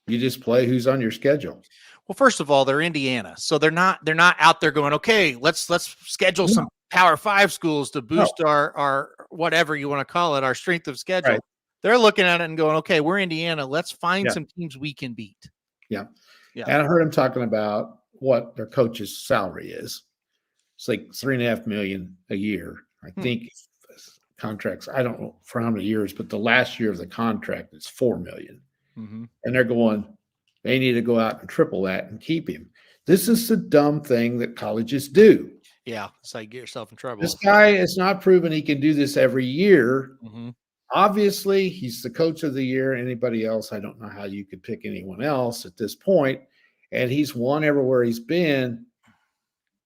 You just play who's on your schedule. Well, first of all, they're Indiana, so they're not out there going, okay, let's schedule some Power 5 schools to boost our whatever you want to call it, our strength of schedule. Right. They're looking at it and going, okay, we're Indiana. Let's find some teams we can beat. Yeah. And I heard him talking about what their coach's salary is. It's like $3.5 million a year. I think contracts, I don't know for how many years, but the last year of the contract is $4 million. And they're going, they need to go out and triple that and keep him. This is the dumb thing that colleges do. Yeah, it's like get yourself in trouble. This guy is not proven he can do this every year. Obviously, he's the coach of the year. Anybody else, I don't know how you could pick anyone else at this point. And he's won everywhere he's been.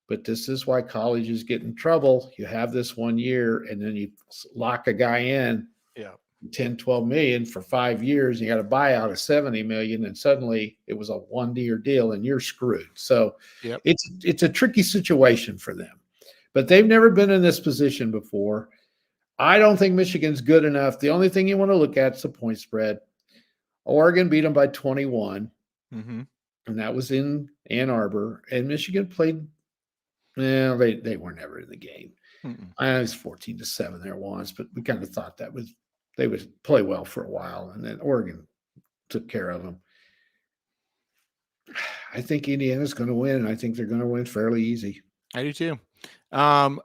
But this is why colleges get in trouble. You have this 1 year, and then you lock a guy in. Yeah. 10, 12 million for 5 years. You got a buyout of 70 million, and suddenly it was a 1-year deal, and you're screwed. So Yep. it's a tricky situation for them. But they've never been in this position before. I don't think Michigan's good enough. The only thing you want to look at is the point spread. Oregon beat them by 21, Mm-hmm. and that was in Ann Arbor. And Michigan played. They were never in the game. Mm-mm. I was 14-7 there once, but we kind of thought they would play well for a while, and then Oregon took care of them. I think Indiana's going to win, and I think they're going to win fairly easy. I do too. Try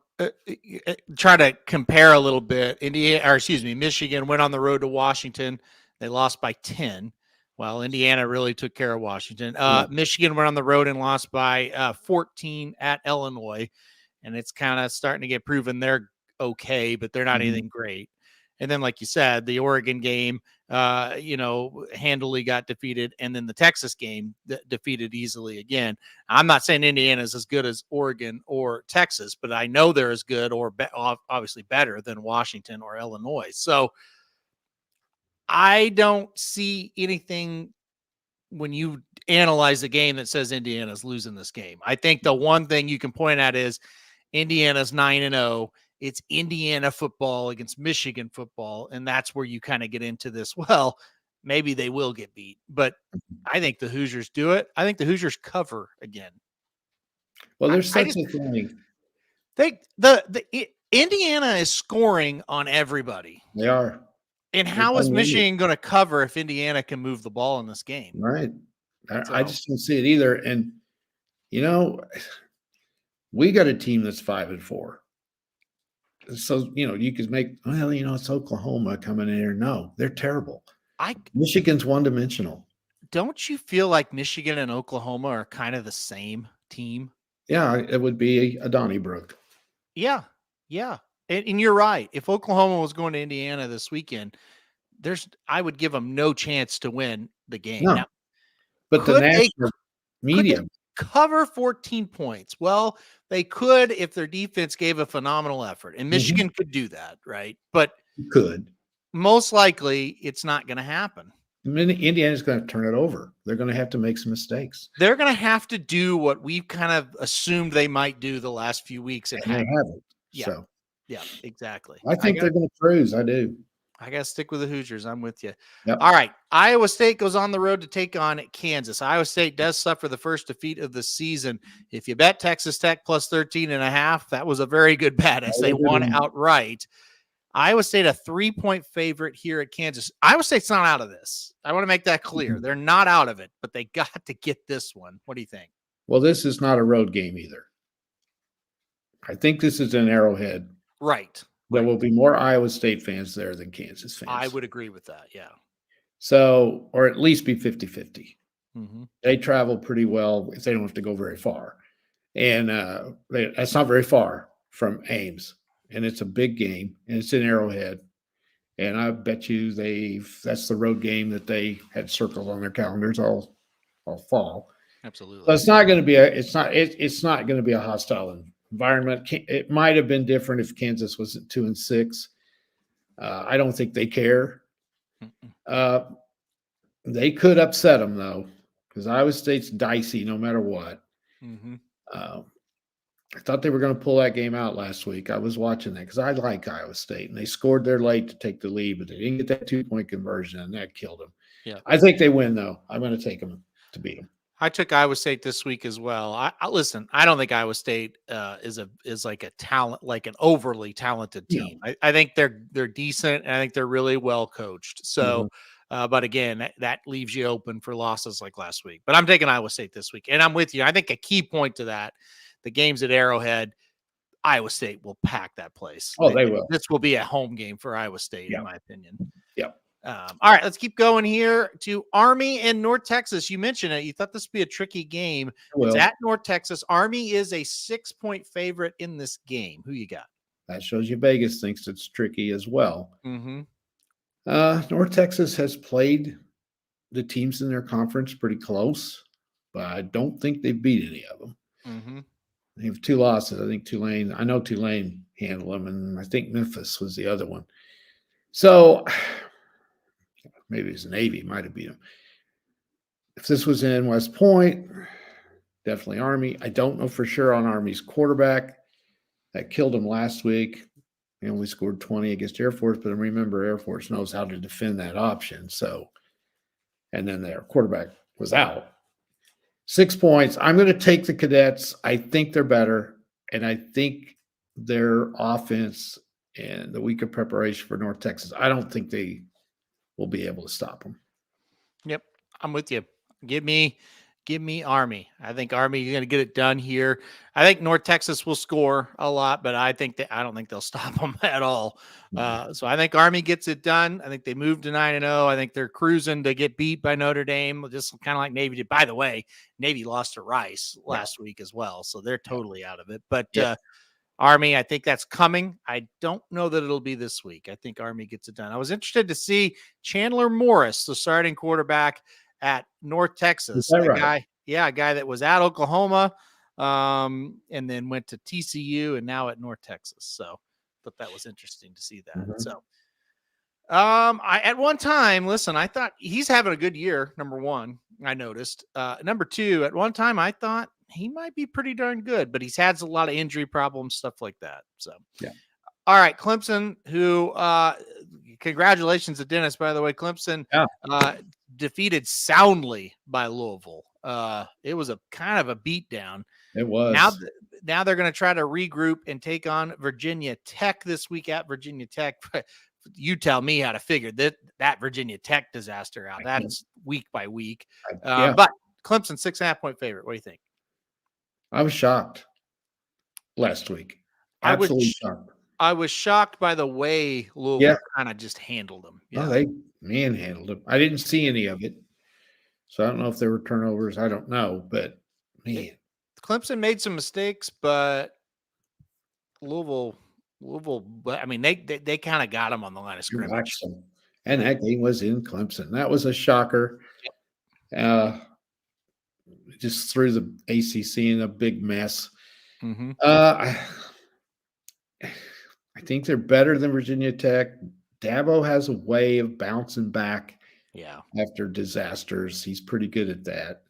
to compare a little bit. Michigan went on the road to Washington. They lost by 10, while Indiana really took care of Washington. Michigan went on the road and lost by 14 at Illinois, and it's kind of starting to get proven they're okay, but they're not anything great. And then, like you said, the Oregon game, handily got defeated, and then the Texas game defeated easily again. I'm not saying Indiana is as good as Oregon or Texas, but I know they're as good or obviously better than Washington or Illinois. So I don't see anything when you analyze the game that says Indiana's losing this game. I think the one thing you can point at is Indiana's 9-0. It's Indiana football against Michigan football, and that's where you kind of get into this. Well, maybe they will get beat, but I think the Hoosiers do it. I think the Hoosiers cover again. Well, there's such a thing. Indiana is scoring on everybody. They are. And how is Michigan going to cover if Indiana can move the ball in this game? Right. I just don't see it either. And, we got a team that's 5-4. So, you could make, it's Oklahoma coming in here. No, they're terrible. Michigan's one-dimensional. Don't you feel like Michigan and Oklahoma are kind of the same team? Yeah, it would be a Donnybrook. Yeah. And you're right. If Oklahoma was going to Indiana this weekend, I would give them no chance to win the game. No. Now, but the national media cover 14 points. Well, they could if their defense gave a phenomenal effort, and Michigan could do that, right? But most likely it's not going to happen. Indiana's going to turn it over. They're going to have to make some mistakes. They're going to have to do what we've kind of assumed they might do the last few weeks. And they haven't. Yeah. So. Yeah, exactly. I think they're going to cruise. I do. I got to stick with the Hoosiers. I'm with you. Yep. All right. Iowa State goes on the road to take on Kansas. Iowa State does suffer the first defeat of the season. If you bet Texas Tech plus 13.5, that was a very good bet as they won outright. Iowa State, a 3-point favorite here at Kansas. Iowa State's not out of this. I want to make that clear. They're not out of it, but they got to get this one. What do you think? Well, this is not a road game either. I think this is an Arrowhead. Right. There will be more Iowa State fans there than Kansas fans. I would agree with that, yeah. So, or at least be 50-50. Mm-hmm. They travel pretty well if they don't have to go very far. And that's not very far from Ames. And it's a big game, and it's in Arrowhead. And I bet you that's the road game that they had circled on their calendars all fall. Absolutely. So it's not going to be it's not going to be a hostile environment. It might have been different if Kansas was at 2-6. I don't think they care. They could upset them though, because Iowa State's dicey no matter what. Mm-hmm. I thought they were going to pull that game out last week. I was watching that because I like Iowa State, and they scored there late to take the lead, but they didn't get that 2-point conversion, and that killed them. Yeah, I think they win though. I'm going to take them to beat them. I took Iowa State this week as well. I listen. I don't think Iowa State is like a talent, like an overly talented team. No. I think they're decent, and I think they're really well coached. So, but again, that leaves you open for losses like last week. But I'm taking Iowa State this week, and I'm with you. I think a key point to that, the games at Arrowhead, Iowa State will pack that place. Oh, they will. This will be a home game for Iowa State, in my opinion. Yeah. All right, let's keep going here to Army and North Texas. You mentioned it. You thought this would be a tricky game. It's at North Texas. Army is a 6-point favorite in this game. Who you got? That shows you Vegas thinks it's tricky as well. Mm-hmm. North Texas has played the teams in their conference pretty close, but I don't think they've beat any of them. Mm-hmm. They have 2 losses. I know Tulane handled them, and I think Memphis was the other one. So maybe it was Navy, might have beat them. If this was in West Point, definitely Army. I don't know for sure on Army's quarterback. That killed him last week. He only scored 20 against Air Force, but remember, Air Force knows how to defend that option. So, and then their quarterback was out. 6 points. I'm going to take the Cadets. I think they're better, and I think their offense and the week of preparation for North Texas, I don't think they will be able to stop them. Yep, I'm with you. Give me Army. I think Army is going to get it done here. I think North Texas will score a lot, but I don't think they'll stop them at all. So I think Army gets it done. I think they move to 9-0. I think they're cruising to get beat by Notre Dame, just kind of like Navy did. By the way, Navy lost to Rice last week as well, so they're totally out of it. But Army, I think that's coming. I don't know that it'll be this week. I think Army gets it done. I was interested to see Chandler Morris, the starting quarterback at North Texas. Right? A guy that was at Oklahoma and then went to TCU and now at North Texas. So thought that was interesting to see that. Mm-hmm. So I at one time, listen, I thought he's having a good year, number one, I noticed. Number two, at one time I thought he might be pretty darn good, but he's had a lot of injury problems, stuff like that. So yeah. All right, Clemson, who congratulations to Dennis, by the way. Clemson defeated soundly by Louisville. It was a kind of a beatdown. It was. Now they're going to try to regroup and take on Virginia Tech this week at Virginia Tech. You tell me how to figure that Virginia Tech disaster out. That's week by week. But Clemson 6.5-point favorite. What do you think? I was shocked last week. Absolutely shocked. I was shocked by the way Louisville kind of just handled them. Yeah, they manhandled them. I didn't see any of it, so I don't know if there were turnovers. I don't know, but man, Clemson made some mistakes, but Louisville. I mean, they kind of got them on the line of scrimmage. And that game was in Clemson. That was a shocker. Just threw the ACC in a big mess. Mm-hmm. I think they're better than Virginia Tech. Dabo has a way of bouncing back after disasters. He's pretty good at that.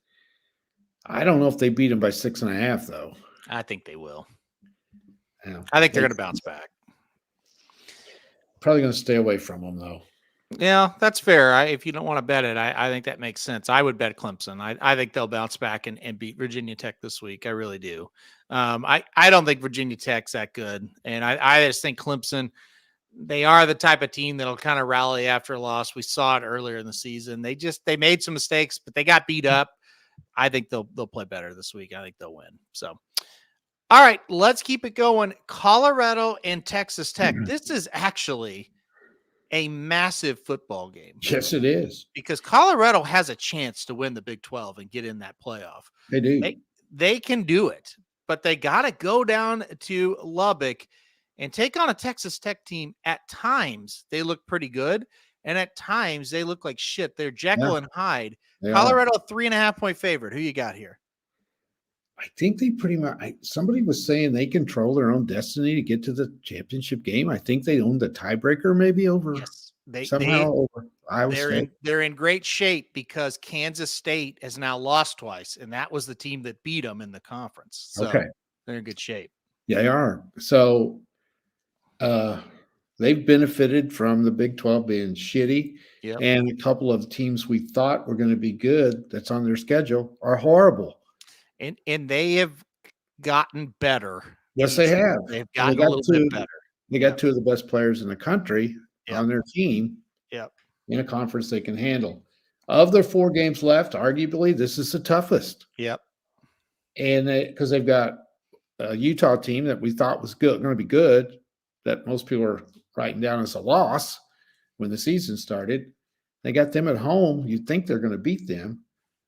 I don't know if they beat him by 6.5, though. I think they will. Yeah. I think they're going to bounce back. Probably going to stay away from them, though. Yeah, that's fair. If you don't want to bet it, I think that makes sense. I would bet Clemson. I think they'll bounce back and beat Virginia Tech this week. I really do. I don't think Virginia Tech's that good. And I just think Clemson, they are the type of team that'll kind of rally after a loss. We saw it earlier in the season. They made some mistakes, but they got beat up. I think they'll play better this week. I think they'll win. So, all right, let's keep it going. Colorado and Texas Tech. This is actually a massive football game. Yes, it is. Because Colorado has a chance to win the Big 12 and get in that playoff. They do. They can do it, but they got to go down to Lubbock and take on a Texas Tech team. At times, they look pretty good, and at times, they look like shit. They're Jekyll and Hyde. Colorado, 3.5-point favorite. Who you got here? I think they pretty much somebody was saying they control their own destiny to get to the championship game. I think they own the tiebreaker maybe over over Iowa State. They're in great shape because Kansas State has now lost twice, and that was the team that beat them in the conference. So they're in good shape. Yeah, they are. So they've benefited from the Big 12 being shitty. Yep. And a couple of teams we thought were going to be good that's on their schedule are horrible. And they have gotten better. Yes, they have. They've gotten a little bit better. They got two of the best players in the country on their team in a conference they can handle. Of their 4 games left, arguably, this is the toughest. Yep. And because they've got a Utah team that we thought was going to be good, that most people are writing down as a loss when the season started. They got them at home. You'd think they're going to beat them.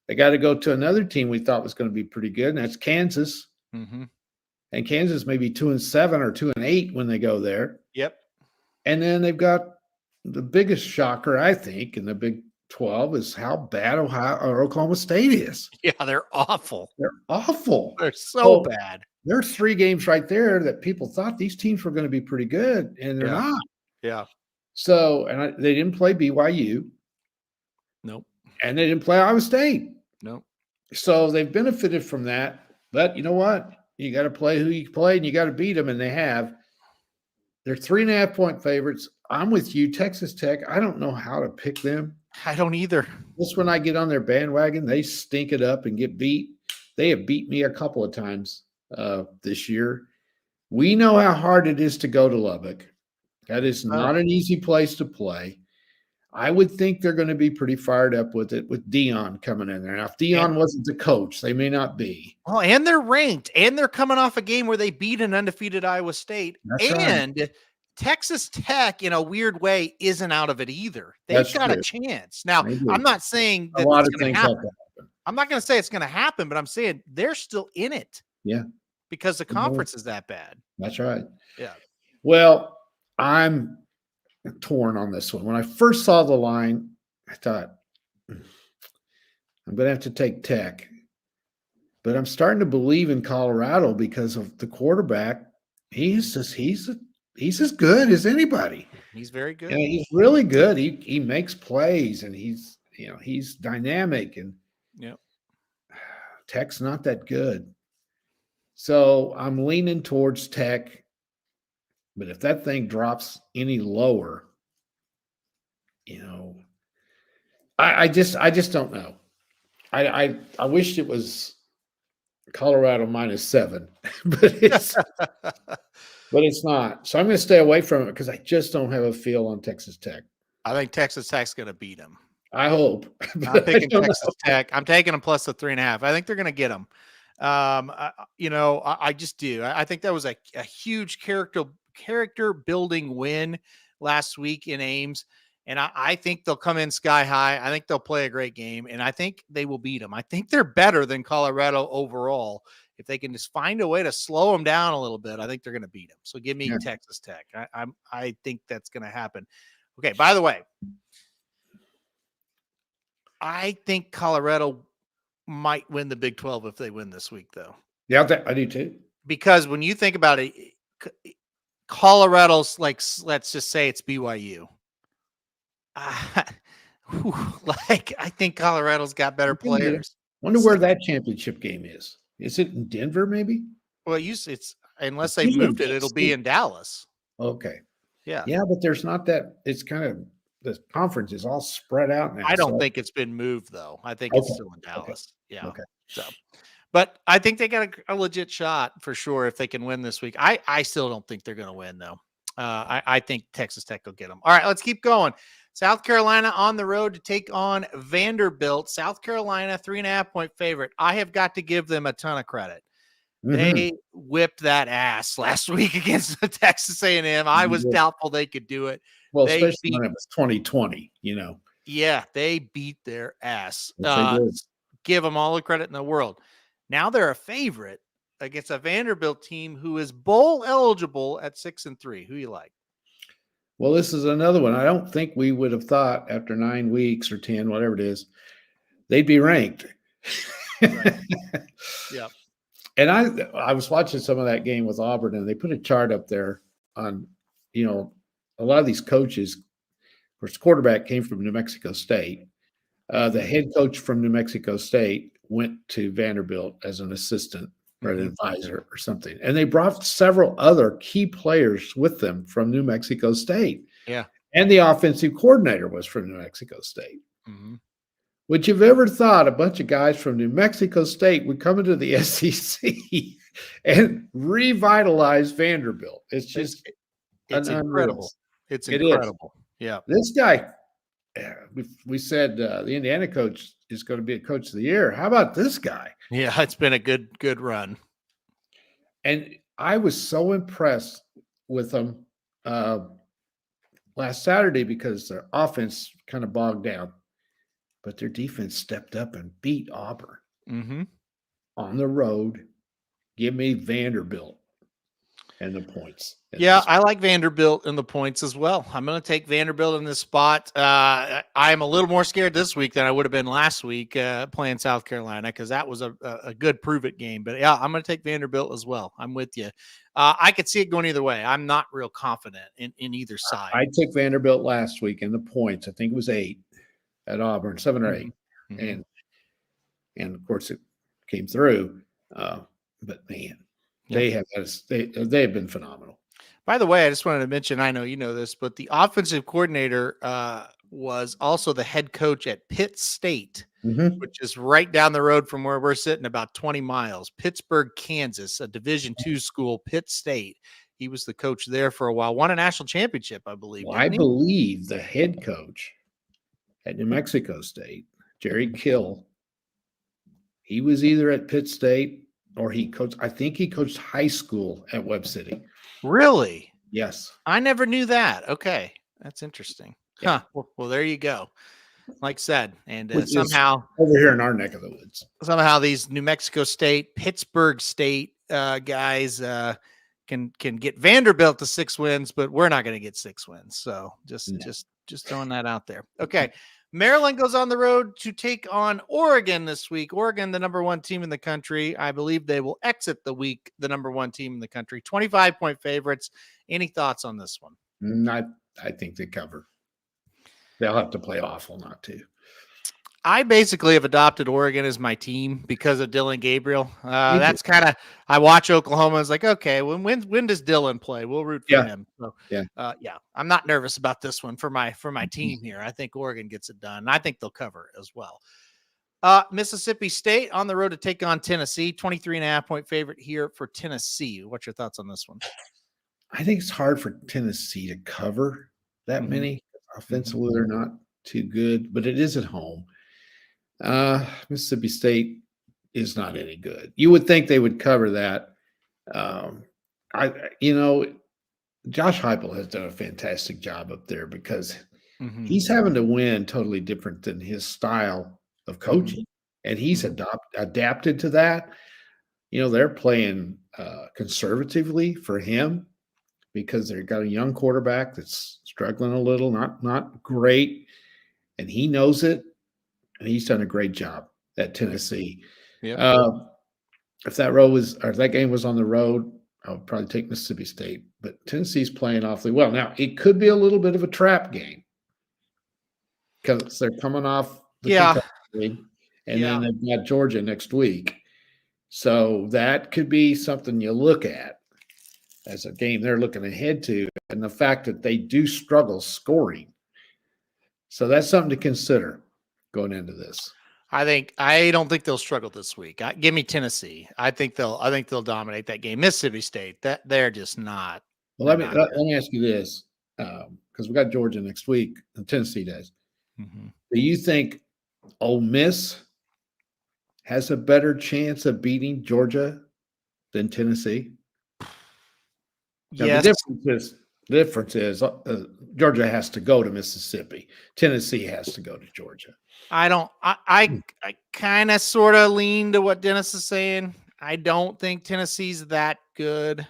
They got to go to another team we thought was going to be pretty good, and that's Kansas. Mm-hmm. And Kansas may be 2-7 or 2-8 when they go there. Yep. And then they've got the biggest shocker, I think, in the Big 12 is how bad Oklahoma State is. Yeah, they're awful. They're awful. They're so bad. There's 3 games right there that people thought these teams were going to be pretty good, and they're not. Yeah. So, and they didn't play BYU. Nope. And they didn't play Iowa State. Nope. So they've benefited from that. But you know what? You got to play who you play, and you got to beat them, and they have. They're 3.5-point favorites. I'm with you, Texas Tech. I don't know how to pick them. I don't either. Just when I get on their bandwagon, they stink it up and get beat. They have beat me a couple of times this year. We know how hard it is to go to Lubbock. That is not an easy place to play. I would think they're going to be pretty fired up with it, with Dion coming in there. Now, if Dion wasn't the coach, they may not be. Oh, and they're ranked, and they're coming off a game where they beat an undefeated Iowa State. That's and right. Texas Tech, in a weird way, isn't out of it either. They've got a chance. Now, I'm not saying that a lot it's of going things to like happen. that. I'm not going to say it's going to happen, but I'm saying they're still in it. Yeah. Because the conference is that bad. That's right. Yeah. Well, I'm torn on this one. When I first saw the line, I thought, I'm going to have to take Tech. But I'm starting to believe in Colorado because of the quarterback. He's as good as anybody. He's very good. And he's really good. He makes plays, and he's dynamic, and Tech's not that good. So I'm leaning towards Tech. But if that thing drops any lower, I just don't know. I wished it was Colorado -7, but it's not. So I'm going to stay away from it because I just don't have a feel on Texas Tech. I think Texas Tech's going to beat them. I hope. I'm picking Texas Tech. I'm taking them plus the 3.5. I think they're going to get them. I just do. I think that was a huge character building win last week in Ames. And I think they'll come in sky high. I think they'll play a great game, and I think they will beat them. I think they're better than Colorado overall. If they can just find a way to slow them down a little bit, I think they're going to beat them. So give me Texas Tech. I think that's going to happen. Okay. By the way, I think Colorado might win the Big 12 if they win this week, though. Yeah, I do too. Because when you think about it, Colorado's let's just say it's BYU. I think Colorado's got better players. Wonder where that championship game is. Is it in Denver, maybe? Well, it's unless they moved it, it'll be in Dallas. Okay. Yeah. Yeah, but there's not that. It's kind of the conference is all spread out now. I don't think it's been moved though. I think it's still in Dallas. Okay. Yeah. Okay. So, but I think they got a legit shot for sure if they can win this week. I still don't think they're going to win though. I think Texas Tech will get them. All right, let's keep going. South Carolina on the road to take on Vanderbilt. South Carolina, 3.5-point favorite. I have got to give them a ton of credit. Mm-hmm. They whipped that ass last week against Texas A&M. I was doubtful they could do it. Well, especially when it was 2020, Yeah, they beat their ass. Give them all the credit in the world. Now they're a favorite against a Vanderbilt team who is bowl eligible at 6-3. Who you like? Well, this is another one. I don't think we would have thought after 9 weeks or 10, whatever it is, they'd be ranked. Right. Yeah. And I was watching some of that game with Auburn, and they put a chart up there on, a lot of these coaches. Of course, the quarterback came from New Mexico State. The head coach from New Mexico State went to Vanderbilt as an assistant or an advisor or something. And they brought several other key players with them from New Mexico State. Yeah. And the offensive coordinator was from New Mexico State. Mm-hmm. Would you have ever thought a bunch of guys from New Mexico State would come into the SEC and revitalize Vanderbilt? It's just it's incredible. It's incredible. Yeah. This guy, we said the Indiana coach is going to be a coach of the year. How about this guy? Yeah, it's been a good run. And I was so impressed with them last Saturday because their offense kind of bogged down, but their defense stepped up and beat Auburn on the road. Give me Vanderbilt and the points. Yeah, I like Vanderbilt in the points as well. I'm going to take Vanderbilt in this spot. I'm a little more scared this week than I would have been last week playing South Carolina because that was a good prove-it game. But, yeah, I'm going to take Vanderbilt as well. I'm with you. I could see it going either way. I'm not real confident in either side. I took Vanderbilt last week in the points. I think it was 8. at Auburn, 7 or 8, Mhm. and of course it came through. But man, Yeah. they have they have been phenomenal. By the way, I just wanted to mention, I know you know this, but the offensive coordinator was also the head coach at Pitt State, Mhm. which is right down the road from where we're sitting, about 20 miles. Pittsburgh, Kansas, a Division II school, Pitt State. He was the coach there for a while. Won a national championship, I believe, Well, I didn't he? believe the head coach at New Mexico State, Jerry Kill, he was either at Pitt State or he coached. I think he coached high school at Webb City. Really? Yes. I never knew that. Okay. That's interesting. Yeah. Huh. Well, there you go. Like I said, and Which is somehow over here in our neck of the woods. these New Mexico State, Pittsburgh State guys can get Vanderbilt to 6 wins, but we're not going to get 6 wins. So just throwing that out there. Okay. Maryland goes on the road to take on Oregon this week. Oregon, the number 1 team in the country. I believe they will exit the week the number 1 team in the country. 25-point favorites. Any thoughts on this one? I think they cover. They'll have to play awful not to. I basically have adopted Oregon as my team because of Dylan Gabriel. That's kind of, I watch Oklahoma. It's like, okay, when does Dylan play? We'll root for him. So, yeah, I'm not nervous about this one for my team here. I think Oregon gets it done. I think they'll cover as well. Mississippi State on the road to take on Tennessee. 23.5-point favorite here for Tennessee. What's your thoughts on this one? I think it's hard for Tennessee to cover that many. Offensively, they're not too good, but it is at home. Mississippi State is not any good. You would think they would cover that. Josh Heupel has done a fantastic job up there because he's having to win totally different than his style of coaching, and he's adapted to that. They're playing conservatively for him because they've got a young quarterback that's struggling a little, not great, and he knows it. And he's done a great job at Tennessee. Yeah. If that game was on the road, I would probably take Mississippi State. But Tennessee's playing awfully well. Now, it could be a little bit of a trap game because they're coming off the Kentucky game, and then they've got Georgia next week. So that could be something you look at as a game they're looking ahead to, and the fact that they do struggle scoring. So that's something to consider going into this. I don't think they'll struggle this week. Give me Tennessee. I think they'll dominate that game. Mississippi State, that they're just not. Well, let me ask you this, because we got Georgia next week, and Tennessee does. Do you think Ole Miss has a better chance of beating Georgia than Tennessee? Yes. Now, the difference is Georgia has to go to Mississippi. Tennessee has to go to Georgia. I kind of sort of lean to what Dennis is saying. I don't think Tennessee's that good.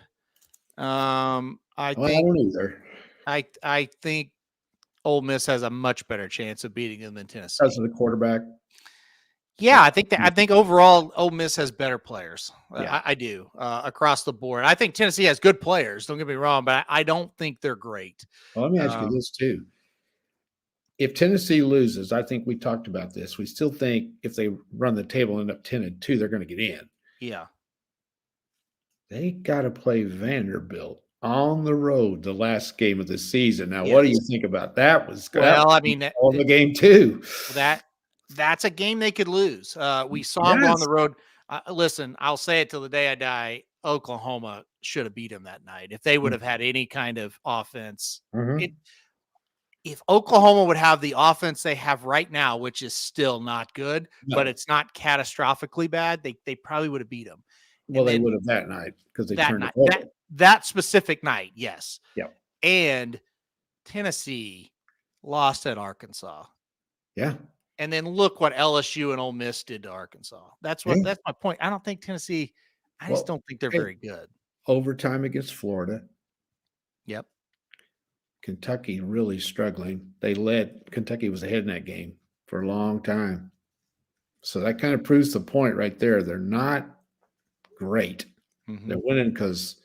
I don't either. I think Ole Miss has a much better chance of beating them than Tennessee because of the quarterback. Yeah, I think overall Ole Miss has better players. Yeah. I do across the board. I think Tennessee has good players. Don't get me wrong, but I don't think they're great. Well, let me ask you this too. If Tennessee loses, I think we talked about this. We still think if they run the table and end up 10-2, they're going to get in. Yeah. They got to play Vanderbilt on the road the last game of the season. Now, what do you think about that? The game too. That's a game they could lose. We saw them on the road. Listen, I'll say it till the day I die. Oklahoma should have beat them that night. If they would have had any kind of offense, if Oklahoma would have the offense they have right now, which is still not good, but it's not catastrophically bad, they probably would have beat them. Well, they would have that night because they turned it over. That specific night, yes. Yeah. And Tennessee lost at Arkansas. Yeah. And then look what LSU and Ole Miss did to Arkansas. That's my point. I don't think Tennessee. I just don't think they're very good. Overtime against Florida. Yep. Kentucky really struggling. Kentucky was ahead in that game for a long time. So that kind of proves the point right there. They're not great. They're winning because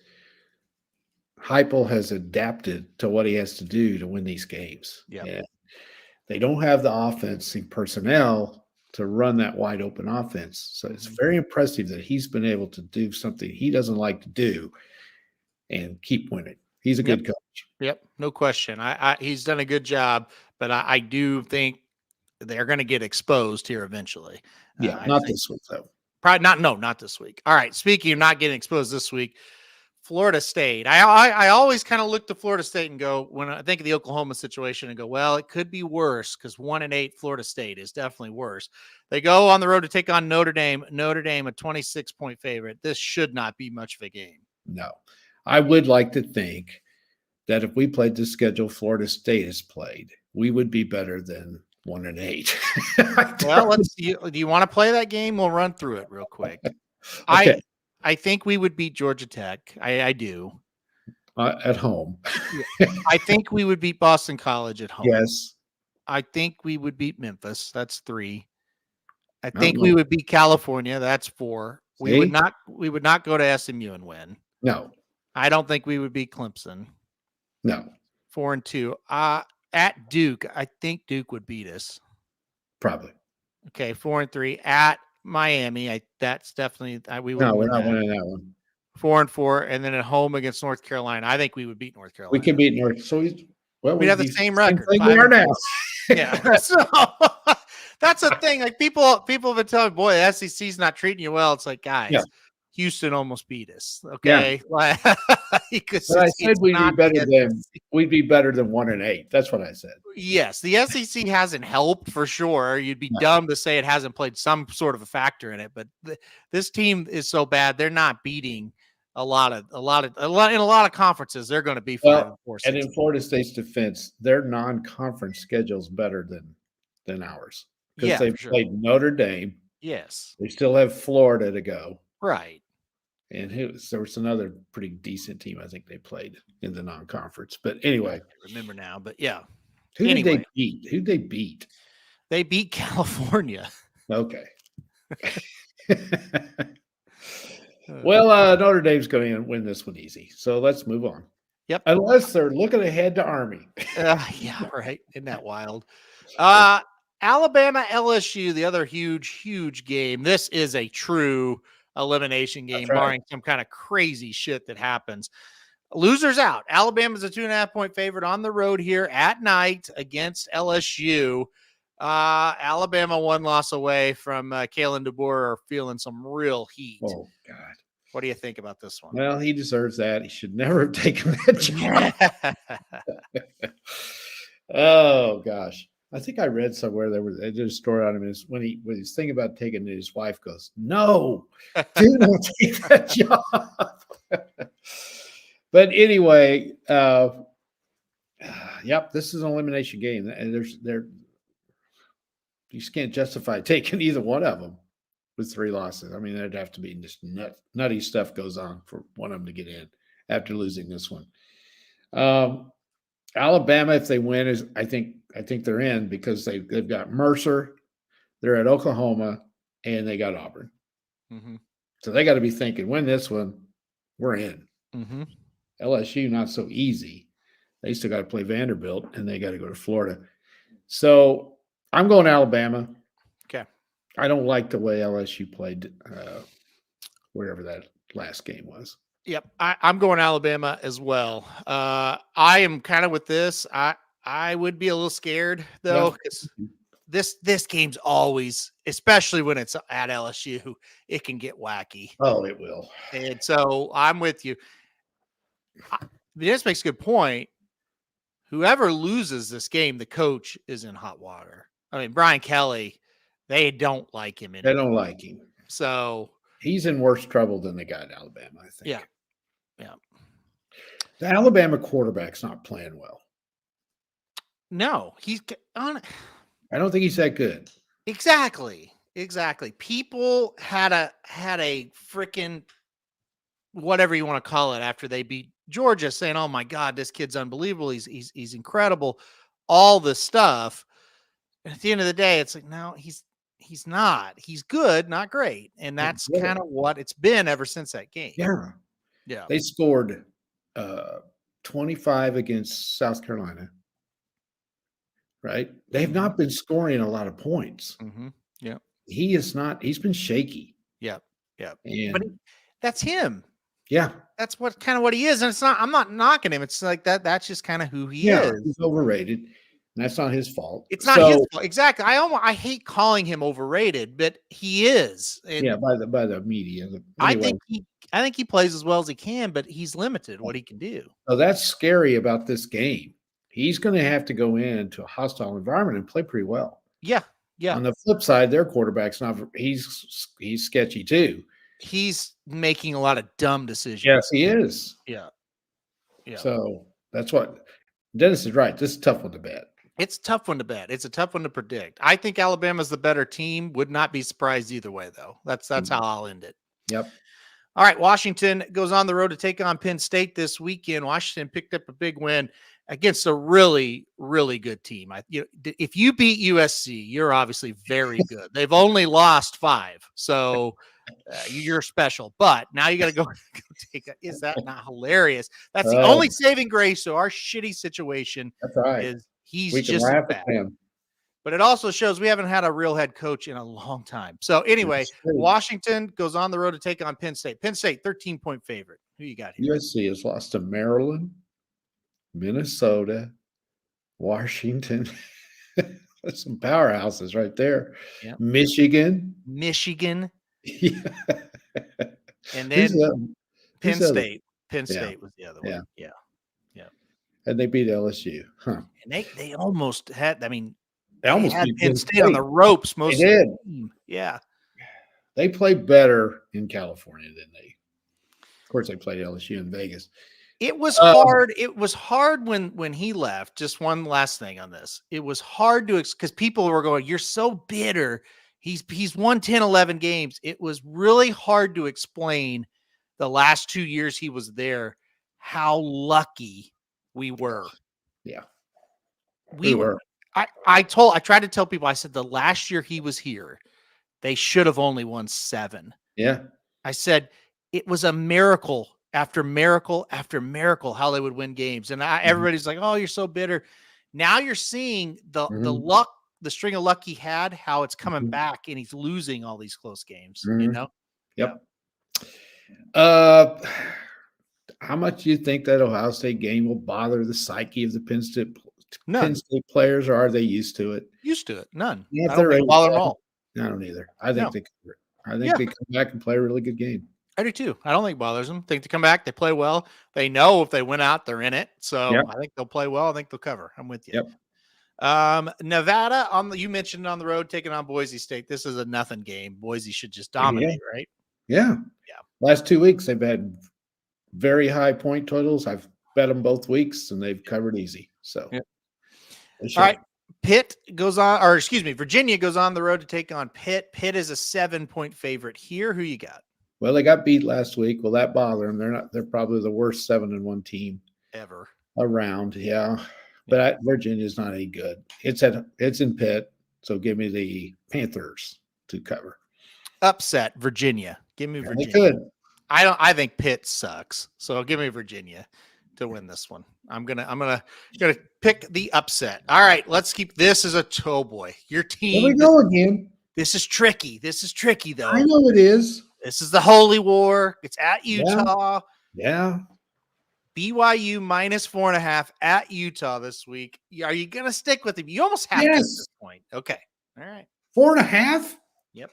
Heupel has adapted to what he has to do to win these games. Yeah. And They don't have the offensive personnel to run that wide open offense. So it's very impressive that he's been able to do something he doesn't like to do and keep winning. He's a good coach. Yep, no question. He's done a good job, but I do think they're going to get exposed here eventually. Yeah, not this week though. Probably not. No, not this week. All right. Speaking of not getting exposed this week, Florida State. I always kind of look to Florida State and go, when I think of the Oklahoma situation, and go, well, it could be worse because 1-8 Florida State is definitely worse. They go on the road to take on Notre Dame. Notre Dame, a 26-point favorite. This should not be much of a game. No, I would like to think that if we played the schedule Florida State has played, we would be better than 1-8. Well, do you want to play that game? We'll run through it real quick. Okay. I think we would beat Georgia Tech. I do. At home. I think we would beat Boston College at home. Yes. I think we would beat Memphis. That's 3. I think we would beat California. That's 4. We would not go to SMU and win. No. I don't think we would beat Clemson. No. 4-2. At Duke, I think Duke would beat us. Probably. Okay, 4-3. At Miami, that's definitely we would. No, we're not winning that one. 4-4, and then at home against North Carolina, I think we would beat North Carolina. We can beat North. So we'd have the same record. We are now. Yeah. So that's the thing. Like people have been telling me, boy, the SEC's not treating you well. It's like, guys, Houston almost beat us. Okay. Yeah. But I said we'd be better than 1-8. That's what I said. Yes. The SEC hasn't helped for sure. You'd be dumb to say it hasn't played some sort of a factor in it, but this team is so bad. They're not beating in a lot of conferences. They're going to be 5-4. And in Florida State's defense, their non-conference schedule is better than ours because they've played Notre Dame. Yes. They still have Florida to go. Right. And there was another pretty decent team I think they played in the non-conference. But anyway. I remember now, but yeah. Who did they beat? Who'd they beat? They beat California. Okay. Well, Notre Dame's going to win this one easy. So let's move on. Yep. Unless they're looking ahead to Army. Yeah, right. Isn't that wild? Alabama LSU, the other huge game. This is a true elimination game, barring some kind of crazy shit that happens. Losers out. Alabama's a 2.5-point favorite on the road here at night against LSU. Alabama 1 loss away from Kalen DeBoer feeling some real heat. Oh, God. What do you think about this one? Well, he deserves that. He should never have taken that job. Oh, gosh. I think I read somewhere they did a story on him. Is when he's thinking about taking it, his wife goes, "No, do not take that job." But anyway, yep, this is an elimination game, and you just can't justify taking either one of them with 3 losses. I mean, there'd have to be just nutty stuff goes on for one of them to get in after losing this one. Alabama, if they win, I think they're in because they've got Mercer, they're at Oklahoma, and they got Auburn. Mm-hmm. So they got to be thinking, win this one, we're in. Mm-hmm. LSU, not so easy. They still got to play Vanderbilt, and they got to go to Florida. So I'm going Alabama. Okay. I don't like the way LSU played wherever that last game was. Yep, I'm going Alabama as well. I am kind of with this. I would be a little scared though, because this game's always, especially when it's at LSU, it can get wacky. Oh, it will. And so I'm with you. This makes a good point. Whoever loses this game, the coach is in hot water. I mean, Brian Kelly, they don't like him anymore. They don't like him. So he's in worse trouble than the guy in Alabama, I think. Yeah. The Alabama quarterback's not playing well. No, he's on. I don't think he's that good. Exactly. People had a freaking whatever you want to call it after they beat Georgia, saying, "Oh my God, this kid's unbelievable. He's incredible." All this stuff. And at the end of the day, it's like, no, he's not. He's good, not great, and that's kind of what it's been ever since that game. Yeah. They scored 25 against South Carolina. right? They have not been scoring a lot of points. Mm-hmm. Yeah. He is not. He's been shaky. Yeah. Yeah. But And that's him. yeah, That's what kind of what he is. And it's not, I'm not knocking him. It's like that. That's just kind of who he yeah, is. he's overrated. And that's not his fault. It's not his fault. Exactly. I hate calling him overrated, but he is. And yeah, by the media. I Anyway, think he plays as well as he can, but he's limited what he can do. so that's scary about this game. He's going to have to go into a hostile environment and play pretty well. Yeah. Yeah. On the flip side, their quarterback's not. He's sketchy too. He's making a lot of dumb decisions. Yes, he is. Yeah. Yeah. So that's what Dennis is right. This is a tough one to bet. It's a tough one to bet. It's a tough one to predict. I think Alabama's the better team. Would not be surprised either way, though. That's how I'll end it. Yep. All right. Washington goes on the road to take on Penn State this weekend. Washington picked up a big win against a really, really good team. If you beat USC, you're obviously very good. They've only lost 5, so you're special. But now you got to go take it. Is that not hilarious? That's the only saving grace. So our shitty situation That's right. is he's We can just laugh bad. at him. But it also shows we haven't had a real head coach in a long time. So anyway, Washington goes on the road to take on Penn State. Penn State, 13-point favorite. Who you got here? USC has lost to Maryland, Minnesota, Washington. That's some powerhouses right there. Yep. Michigan. Yeah. And then Penn State. Penn State was the other one. Yeah. And they beat LSU. Huh. And they almost had, They almost had beat Penn State on the ropes most They did. of the team. Yeah. They play better in California than they. Of course, they played LSU in Vegas. It was hard. It was hard when he left. Just one last thing on this. It was hard to, because people were going, you're so bitter. He's won 10, 11 games. It was really hard to explain the last 2 years he was there, how lucky we were. Yeah. We were. I tried to tell people, I said the last year he was here, they should have only won 7. Yeah. I said it was a miracle after miracle after miracle how they would win games. And everybody's like, oh, you're so bitter. Now you're seeing the luck, the string of luck he had, how it's coming back, and he's losing all these close games, you know? Yep. How much do you think that Ohio State game will bother the psyche of the Penn State players, or are they used to it? Used to it. None. Yeah, I don't think bother them all. I don't either. I think they cover it. I think they come back and play a really good game. I do too. I don't think it bothers them. I think they come back, they play well. They know if they win out, they're in it. So I think they'll play well. I think they'll cover. I'm with you. Yep. Nevada you mentioned on the road taking on Boise State. This is a nothing game. Boise should just dominate, right? Yeah. Last 2 weeks they've had very high point totals. I've bet them both weeks and they've covered easy. So all right. Virginia goes on the road to take on Pitt. Pitt is a 7-point favorite here. Who you got? Well, they got beat last week. Will that bother them? They're probably the worst 7-1 team ever around. Yeah. But Virginia's not any good. It's in Pitt, so give me the Panthers to cover. Upset Virginia. Give me Virginia. They could. I think Pitt sucks. So give me Virginia to win this one. I'm gonna pick the upset. All right, let's keep this as a toe boy. Your team. Here we go again. This is tricky. This is tricky though. I know it is. This is the Holy War. It's at Utah. Yeah. BYU -4.5 at Utah this week. Are you going to stick with him? You almost have to at this point. Okay. All right. 4.5? Yep.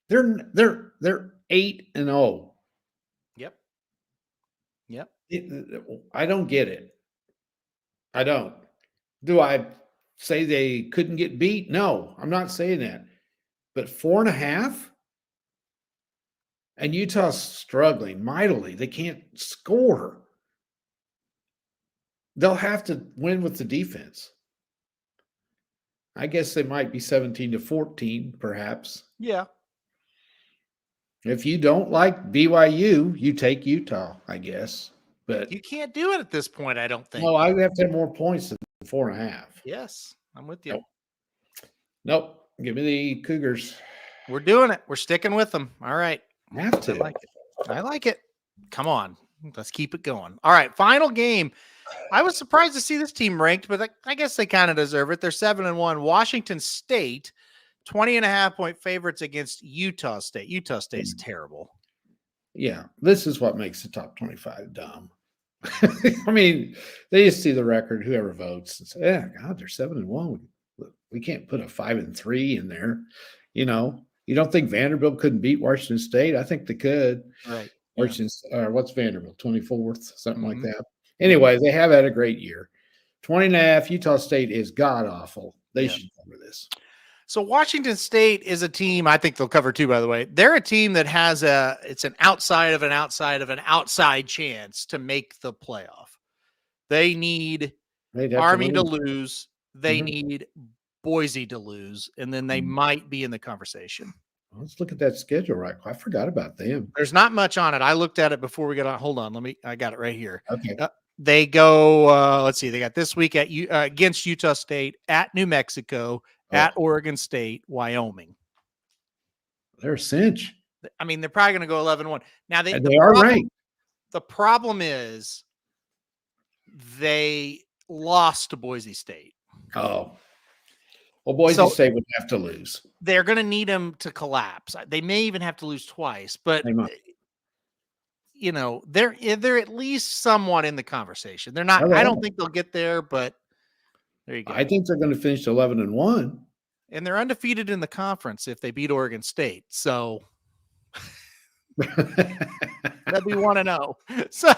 They're 8-0. Yep. I don't get it. I don't. Do I say they couldn't get beat? No, I'm not saying that. But 4.5? And Utah's struggling mightily. They can't score. They'll have to win with the defense. I guess they might be 17-14, perhaps. Yeah. If you don't like BYU, you take Utah, I guess. But you can't do it at this point, I don't think. No, I have to have more points than 4.5. Yes, I'm with you. Nope. Give me the Cougars. We're doing it. We're sticking with them. All right. Have to. I like it. Come on. Let's keep it going. All right, final game. I was surprised to see this team ranked, but I guess they kind of deserve it. They're 7-1. Washington State, 20.5-point favorites against Utah State. Utah State's terrible. Yeah, this is what makes the top 25 dumb. I mean, they just see the record, whoever votes, and say, yeah, God, they're 7-1. We can't put a 5-3 in there. You know, you don't think Vanderbilt couldn't beat Washington State? I think they could. Right. Washington, what's Vanderbilt? 24th, something like that. Anyway, they have had a great year. 20.5. Utah State is god awful. They should cover this. So Washington State is a team, I think they'll cover too, by the way. They're a team that has it's an outside of an outside chance to make the playoff. They need Army to lose. They need Boise to lose, and then they might be in the conversation. Let's look at that schedule right. I forgot about them. There's not much on it. I looked at it before we got on. Hold on. I got it right here. Okay. They go, let's see. They got this week against Utah State, at New Mexico, at Oregon State, Wyoming. They're a cinch. I mean, they're probably going to go 11-1. Now they are ranked. The problem is they lost to Boise State. Oh. Well, Boise State would have to lose. They're going to need them to collapse. They may even have to lose twice, but you know, they're at least somewhat in the conversation. They're not. I don't think they'll get there, but there you go. I think they're going to finish 11-1, and they're undefeated in the conference if they beat Oregon State. So that'd be 1-0. So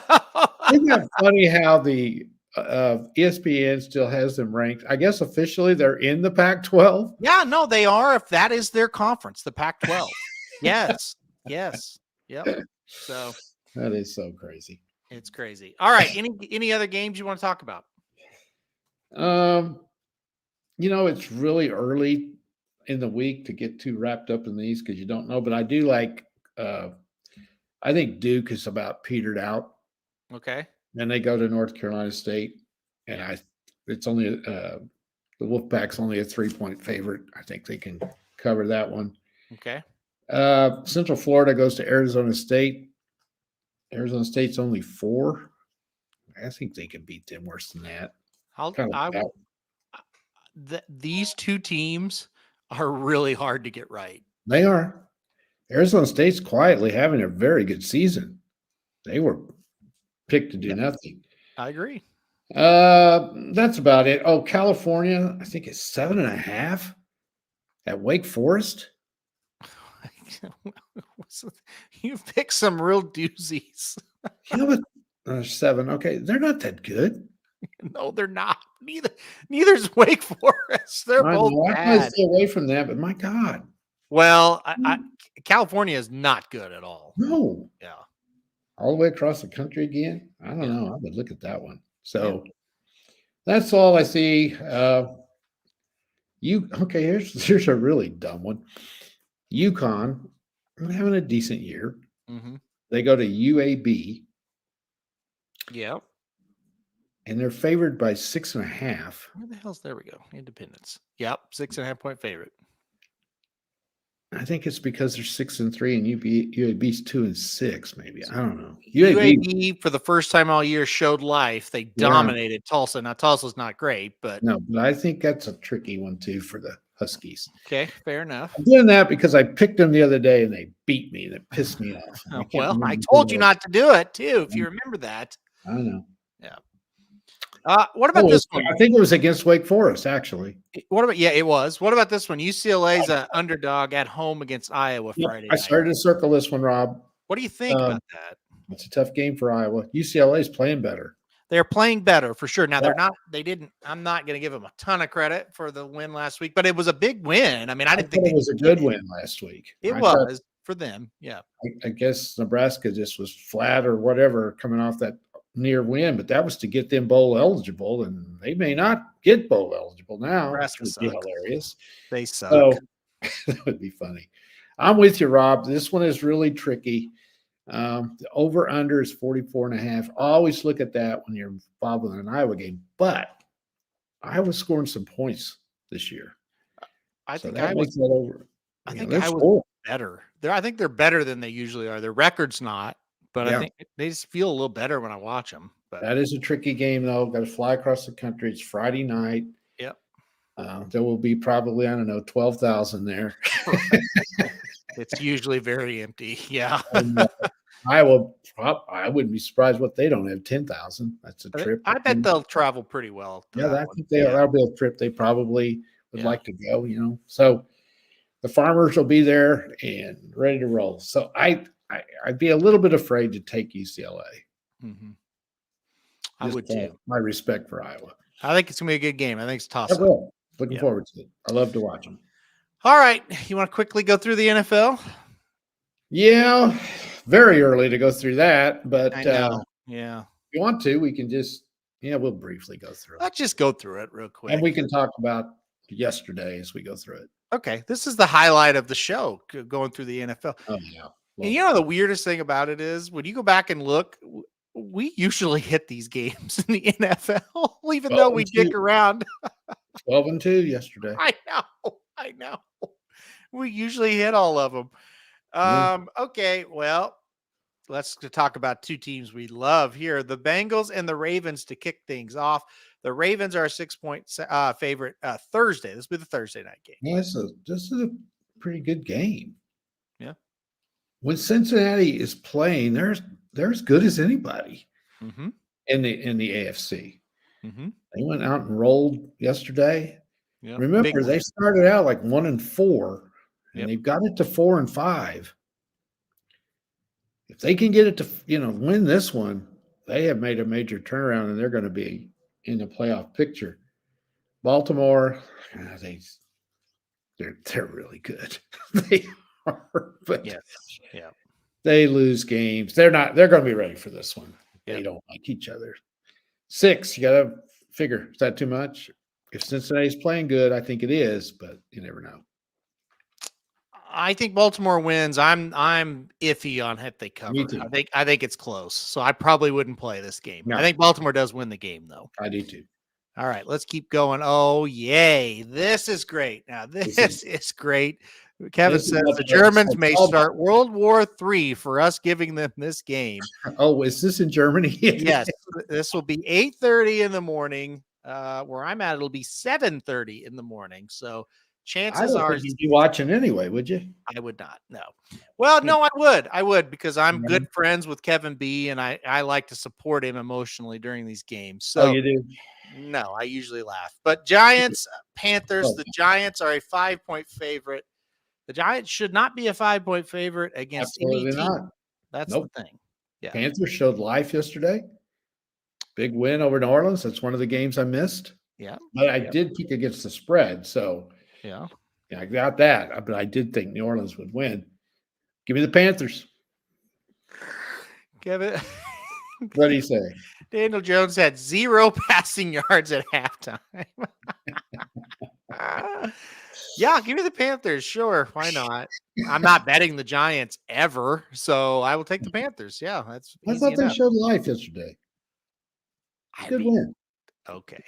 isn't that funny how the ESPN still has them ranked? I guess officially they're in the Pac-12. Yeah, no, they are. If that is their conference, the Pac-12. Yes. Yep. So that is so crazy. It's crazy. All right. Any other games you want to talk about? You know, it's really early in the week to get too wrapped up in these because you don't know. But I do like. I think Duke is about petered out. Okay. Then they go to North Carolina State, and it's only the Wolfpack's only a 3-point favorite. I think they can cover that one. Okay. Central Florida goes to Arizona State. Arizona State's only 4. I think they can beat them worse than that. These two teams are really hard to get right. They are. Arizona State's quietly having a very good season. They were picked to do nothing. I agree. That's about it. Oh, California, I think it's 7.5 at Wake Forest. You picked some real doozies. Yeah, but 7. Okay, they're not that good. No, they're not. Neither's Wake Forest. They're both bad. I stay away from that, but my God. Well, California is not good at all. No. Yeah. All the way across the country again? I don't know. I would look at that one. So that's all I see. Here's a really dumb one. UConn, having a decent year. Mm-hmm. They go to UAB. Yeah. And they're favored by 6.5. Where the hell's there we go? Independence. Yep. 6.5-point favorite. I think it's because they're 6-3 and UAB's 2-6, maybe. I don't know. UAB for the first time all year showed life. They dominated Tulsa. Now Tulsa's not great, but I think that's a tricky one too for the Huskies. Okay, fair enough. I'm doing that because I picked them the other day and they beat me and it pissed me off. I told you not to do it too, if you remember that. I know. Yeah. What about this one? I think it was against Wake Forest, actually. It was. What about this one? UCLA's an underdog at home against Iowa Friday night. I started to circle this one, Rob. What do you think about that? It's a tough game for Iowa. UCLA's playing better. They're playing better for sure. Now I'm not going to give them a ton of credit for the win last week, but it was a big win. I mean, I didn't think it was a good win last week. It was for them. Yeah. I guess Nebraska just was flat or whatever coming off that near win, but that was to get them bowl eligible, and they may not get bowl eligible now. Nebraska would be hilarious. They suck. So that would be funny. I'm with you, Rob. This one is really tricky. The over under is 44.5. Always look at that when you're involved in an Iowa game, but Iowa's scoring some points this year. I think Iowa's over. I think Iowa's better. I think they're better than they usually are. Their record's not, but I think they just feel a little better when I watch them. But that is a tricky game, though. Got to fly across the country. It's Friday night. Yep. There will be probably, I don't know, 12,000 there. It's usually very empty. Yeah. And, I wouldn't be surprised what they don't have 10,000. That's a trip. I bet they'll travel pretty well. I think that'll be a trip they probably would like to go, So the farmers will be there and ready to roll. So I'd be a little bit afraid to take UCLA. Mm-hmm. I would too. My respect for Iowa. I think it's gonna be a good game. I think it's toss-up. Looking forward to it. I love to watch them. All right, you want to quickly go through the NFL? Yeah, very early to go through that, but I know. if you want to, we can just we'll briefly go through it. Let's just go through it real quick, and we can talk about yesterday as we go through it. Okay, this is the highlight of the show, going through the NFL. Oh yeah. And the weirdest thing about it is when you go back and look, we usually hit these games in the NFL, even though we dick around. 12-2 yesterday. I know. We usually hit all of them. Okay, well, let's talk about two teams we love here. The Bengals and the Ravens to kick things off. The Ravens are a 6-point favorite Thursday. This will be the Thursday night game. Yeah, this is a pretty good game. Yeah. When Cincinnati is playing, they're as good as anybody in the AFC. Mm-hmm. They went out and rolled yesterday. Yeah. Remember, they started out like 1-4, and they've got it to 4-5. If they can get it to win this one, they have made a major turnaround, and they're going to be in the playoff picture. Baltimore, they're really good. They are, but they lose games. They're going to be ready for this one. They don't like each other. 6, you got to figure, is that too much? If Cincinnati's playing good, I think it is, but you never know. I think Baltimore wins. I'm iffy on if they cover. Me too. I think it's close, so I probably wouldn't play this game. No. I think Baltimore does win the game, though. I do too. All right, let's keep going. Oh, yay. This is great. Now, this is great. Kevin says the Germans may start World War III for us giving them this game. Oh, is this in Germany? Yes. This will be 8:30 in the morning. Where I'm at, it'll be 7:30 in the morning. So chances are you'd be watching anyway, would you? I would not. No. Well, no, I would because I'm good friends with Kevin B, and I like to support him emotionally during these games. So you do? No, I usually laugh. But Giants, Panthers, the Giants are a 5-point favorite. The Giants should not be a 5-point favorite against any team. Not. That's the thing. Yeah. Panthers showed life yesterday. Big win over New Orleans. That's one of the games I missed. Yeah. But I did kick against the spread. So yeah, I got that. But I did think New Orleans would win. Give me the Panthers. Kevin. What do you say? Daniel Jones had 0 passing yards at halftime. Yeah, give me the Panthers. Sure. Why not? I'm not betting the Giants ever. So I will take the Panthers. Yeah. That's I thought they showed life yesterday. Good win. Okay.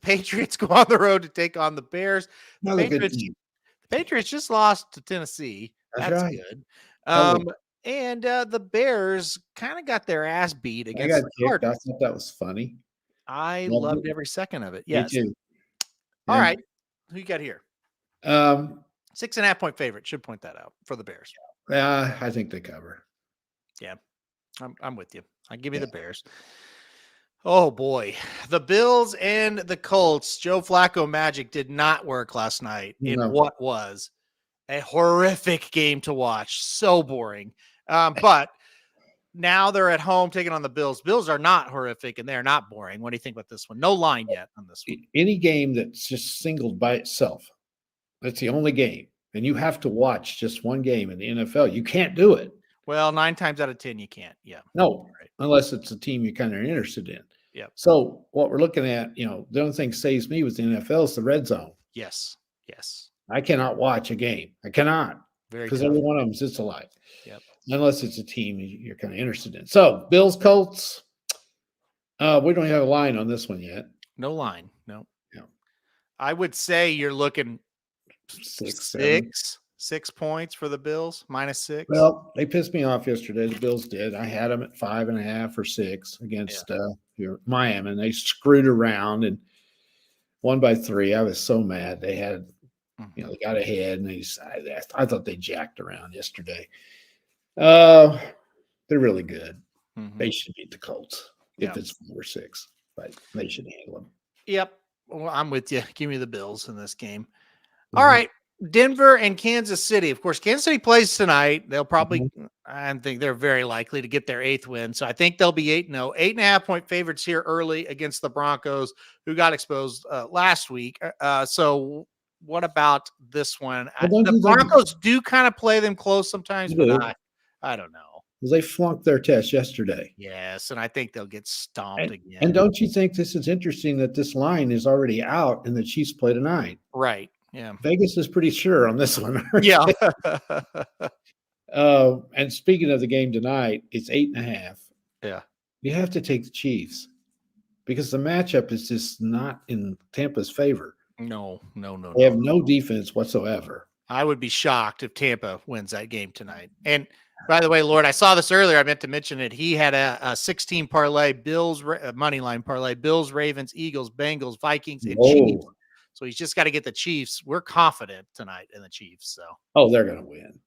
Patriots go on the road to take on the Bears. The Patriots just lost to Tennessee. That's right. Good. And the Bears kind of got their ass beat against the Cardinals. I thought that was funny. I loved every second of it. Yes. Me too. All right. Who you got here? 6.5-point favorite. Should point that out for the Bears. Yeah, I think they cover. Yeah. I'm with you. I give you the Bears. Oh boy. The Bills and the Colts. Joe Flacco magic did not work last night in what was a horrific game to watch. So boring. But now they're at home taking on the Bills. Bills are not horrific and they're not boring. What do you think about this one? No line yet on this one. Any game that's just singled by itself, that's the only game. And you have to watch just one game in the NFL. You can't do it. Well, 9 times out of 10, you can't. Yeah. No, unless it's a team you're kind of interested in. Yeah. So what we're looking at, the only thing that saves me with the NFL is the red zone. Yes. Yes. I cannot watch a game. I cannot. Because every one of them sits alive. Yep. Unless it's a team you're kind of interested in. So Bills, Colts. We don't have a line on this one yet. No line. No. Yeah. I would say you're looking 6, 6 points for the Bills, -6. Well, they pissed me off yesterday. The Bills did. I had them at 5.5 or 6 against Miami, and they screwed around and won by 3. I was so mad. They had, they got ahead, and I thought they jacked around yesterday. They're really good. They should beat the Colts if it's 4 or 6, but they should handle them. Yep. Well, I'm with you. Give me the Bills in this game. All right. Denver and Kansas City. Of course, Kansas City plays tonight. They'll probably, I think they're very likely to get their 8th win. So I think they'll be 8-0. 8.5-point favorites here early against the Broncos, who got exposed last week. So what about this one? The Broncos do kind of play them close sometimes, but I don't know. Because they flunked their test yesterday. Yes, and I think they'll get stomped again. And don't you think this is interesting that this line is already out and the Chiefs play tonight? Right. Yeah. Vegas is pretty sure on this one. Yeah. And speaking of the game tonight, it's 8.5. Yeah. You have to take the Chiefs because the matchup is just not in Tampa's favor. No. They have no defense whatsoever. I would be shocked if Tampa wins that game tonight. And by the way, Lord, I saw this earlier. I meant to mention it. He had a 16 parlay, Bills money line parlay, Bills, Ravens, Eagles, Bengals, Vikings, and Chiefs. So he's just got to get the Chiefs. We're confident tonight in the Chiefs. So they're going to win.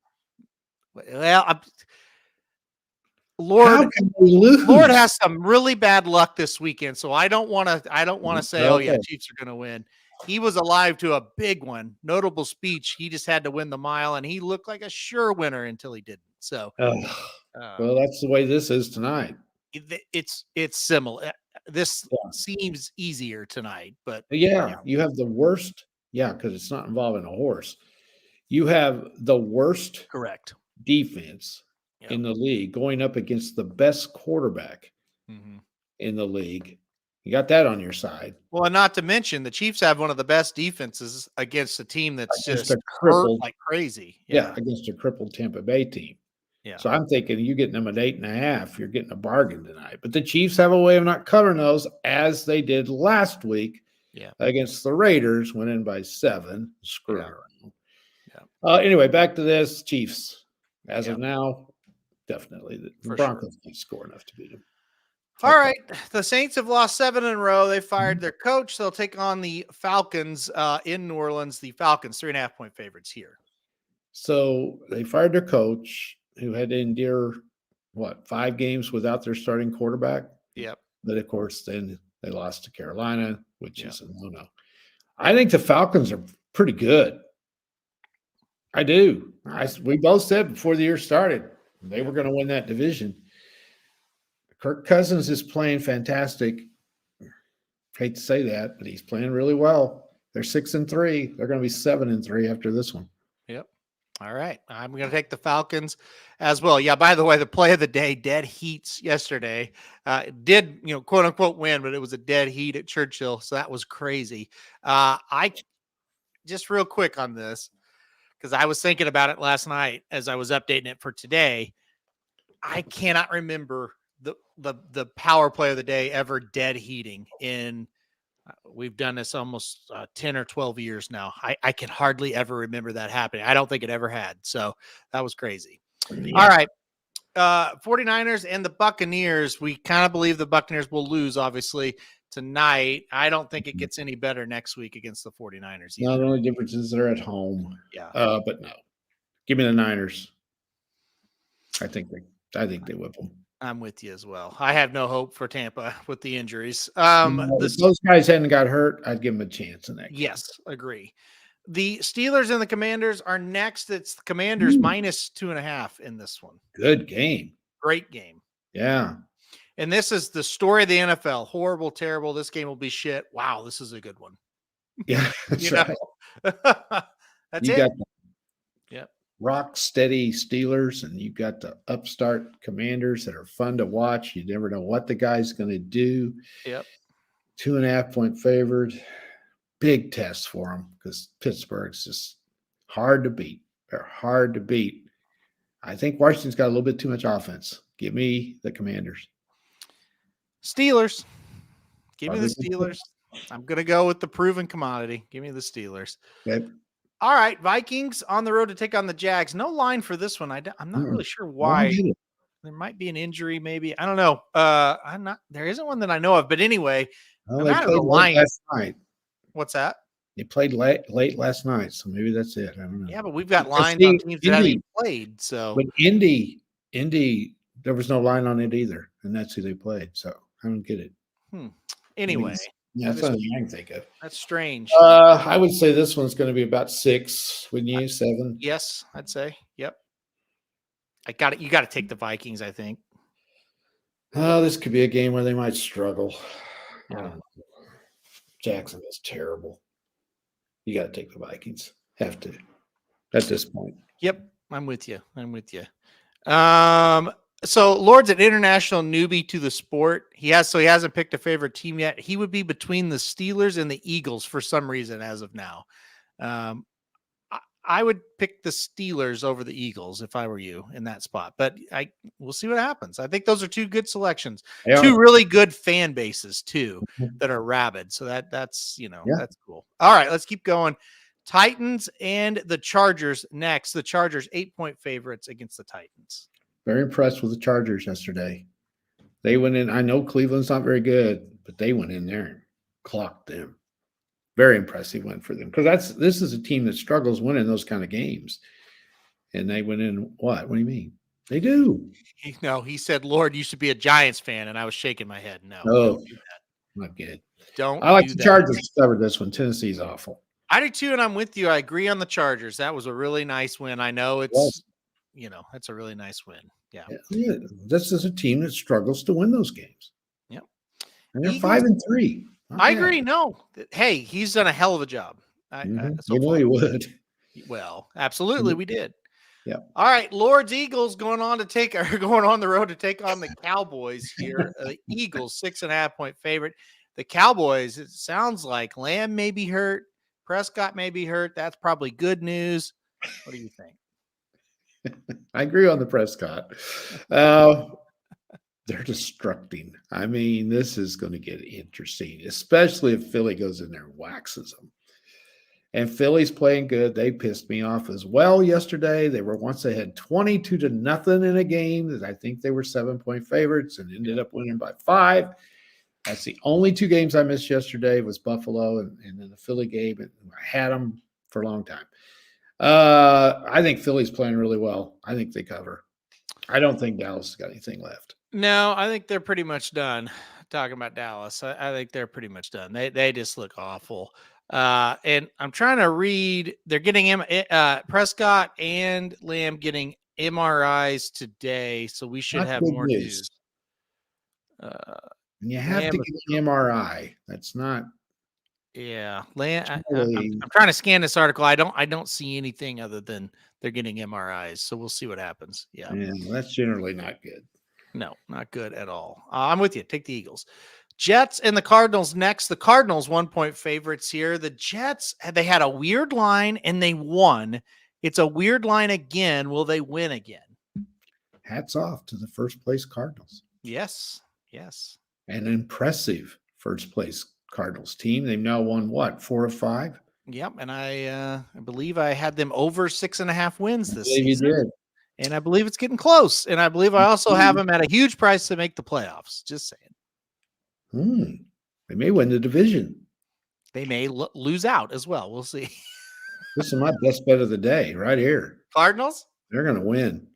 Well, Lord has some really bad luck this weekend. So I don't want to say, oh yeah, Chiefs are going to win. He was alive to a big one, notable speech. He just had to win the mile, and he looked like a sure winner until he didn't. So, well, that's the way this is tonight. It's similar. This seems easier tonight, but you have the worst. Yeah, because it's not involving a horse. You have the worst defense in the league going up against the best quarterback in the league. You got that on your side. Well, and not to mention the Chiefs have one of the best defenses against a team that's just hurt like crazy. Yeah, against a crippled Tampa Bay team. Yeah. So I'm thinking you're getting them at 8.5. You're getting a bargain tonight. But the Chiefs have a way of not covering those as they did last week against the Raiders, went in by 7. Screw around. Yeah. Anyway, back to this. Chiefs. As of now, definitely the Broncos can't score enough to beat them. All right. The Saints have lost 7 in a row. They fired their coach. They'll take on the Falcons in New Orleans. The Falcons, 3.5-point favorites here. So they fired their coach, who had to endure, 5 games without their starting quarterback? Yep. But, of course, then they lost to Carolina, which is a no-no. I think the Falcons are pretty good. I do. We both said before the year started they were going to win that division. Kirk Cousins is playing fantastic. Hate to say that, but he's playing really well. They're 6-3. They're going to be 7-3 after this one. Yep. All right. I'm going to take the Falcons as well. Yeah, by the way, the play of the day, dead heats yesterday, did, quote unquote win, but it was a dead heat at Churchill. So that was crazy. I just real quick on this, because I was thinking about it last night as I was updating it for today. I cannot remember the power play of the day ever dead heating in we've done this almost 10 or 12 years now. I can hardly ever remember that happening. I don't think it ever had. So that was crazy. Yeah. All right. 49ers and the Buccaneers. We kind of believe the Buccaneers will lose, obviously, tonight. I don't think it gets any better next week against the 49ers. No, the only difference is they're at home. Yeah. But no. Give me the Niners. I think they whip them. I'm with you as well. I have no hope for Tampa with the injuries. If those guys hadn't got hurt, I'd give them a chance in that game. Yes, agree. The Steelers and the Commanders are next. It's the Commanders minus 2.5 in this one. Good game. Great game. Yeah. And this is the story of the NFL. Horrible, terrible. This game will be shit. Wow, this is a good one. Yeah, that's right. That's it. Yep. Rock steady Steelers, and you got the upstart Commanders that are fun to watch. You never know what the guy's going to do. Yep. 2.5-point favored. Big test for them because Pittsburgh's just hard to beat. They're hard to beat. I think Washington's got a little bit too much offense. Give me the Commanders. Steelers. Give me the Steelers. I'm going to go with the proven commodity. Give me the Steelers. Okay. All right, Vikings on the road to take on the Jags. No line for this one. I'm not really sure I don't why. get it. There might be an injury, maybe. I don't know. I'm not. There isn't one that I know of. But anyway, Well, no they matter played the late line. last night. What's that? They played late last night, so maybe that's it. I don't know. Yeah, but we've got Because lines see, on teams that haven't Indy, even played. So but Indy, there was no line on it either, and that's who they played. So I don't get it. anyway, Yeah, that's the only thing I can think of. that's strange. I would say this one's going to be about 6. Wouldn't you? 7. Yes, I'd say. Yep. I got it. You got to take the Vikings, I think. Oh, this could be a game where they might struggle. I Yeah. don't know. Jackson is terrible. You got to take the Vikings. Have to at this point. Yep, I'm with you. So Lord's an international newbie to the sport. He hasn't picked a favorite team yet. He would be between the Steelers and the Eagles for some reason as of now. I would pick the Steelers over the Eagles if I were you in that spot, but we'll see what happens. I think those are two good selections, two really good fan bases too that are rabid. So that's that's cool. All right, let's keep going. Titans and the Chargers next. The Chargers 8-point favorites against the Titans. Very impressed with the Chargers yesterday. They went in. I know Cleveland's not very good, but they went in there and clocked them. Very impressive win for them because this is a team that struggles winning those kind of games, and they went in. What? What do you mean? They do. He said, "Lord, you should be a Giants fan," and I was shaking my head. No, don't do that. Not good. Don't. I like the Chargers covered this one. Tennessee's awful. I do too, and I'm with you. I agree on the Chargers. That was a really nice win. I know it's that's a really nice win. Yeah. This is a team that struggles to win those games. Yep. And they're 5-3. I agree. No. Hey, he's done a hell of a job. He would. Well, absolutely, we did. Yeah. All right, Lord's Eagles going on the road to take on the Cowboys here. The Eagles 6.5-point favorite. The Cowboys, it sounds like Lamb may be hurt, Prescott may be hurt. That's probably good news. What do you think? I agree on the Prescott. They're destructing. I mean, this is going to get interesting, especially if Philly goes in there and waxes them. And Philly's playing good. They pissed me off as well yesterday. They were once ahead 22-0 in a game that I think they were 7-point favorites and ended up winning by 5. That's the only 2 games I missed yesterday was Buffalo and then the Philly game. And I had them for a long time. I think Philly's playing really well. I think they cover. I don't think Dallas has got anything left. No, I think they're pretty much done. Talking about Dallas, I think they're pretty much done. They just look awful. And I'm trying to read. They're getting Prescott and Lamb getting MRIs today, so we should have more news. And you have to get an MRI. That's not. Yeah, Lamb. I'm trying to scan this article. I don't see anything other than they're getting MRIs. So we'll see what happens. Yeah, that's generally not good. No, not good at all. I'm with you. Take the Eagles. Jets and the Cardinals next. The Cardinals 1-point favorites here. The Jets, they had a weird line and they won. It's a weird line again. Will they win again? Hats off to the first place Cardinals. Yes. An impressive first place Cardinals team. They've now won 4 of 5? Yep. And I believe I had them over 6.5 wins this season. You did. And I believe it's getting close. And I believe I also have them at a huge price to make the playoffs. Just saying. They may win the division. They may lose out as well. We'll see. This is my best bet of the day right here. Cardinals? They're going to win.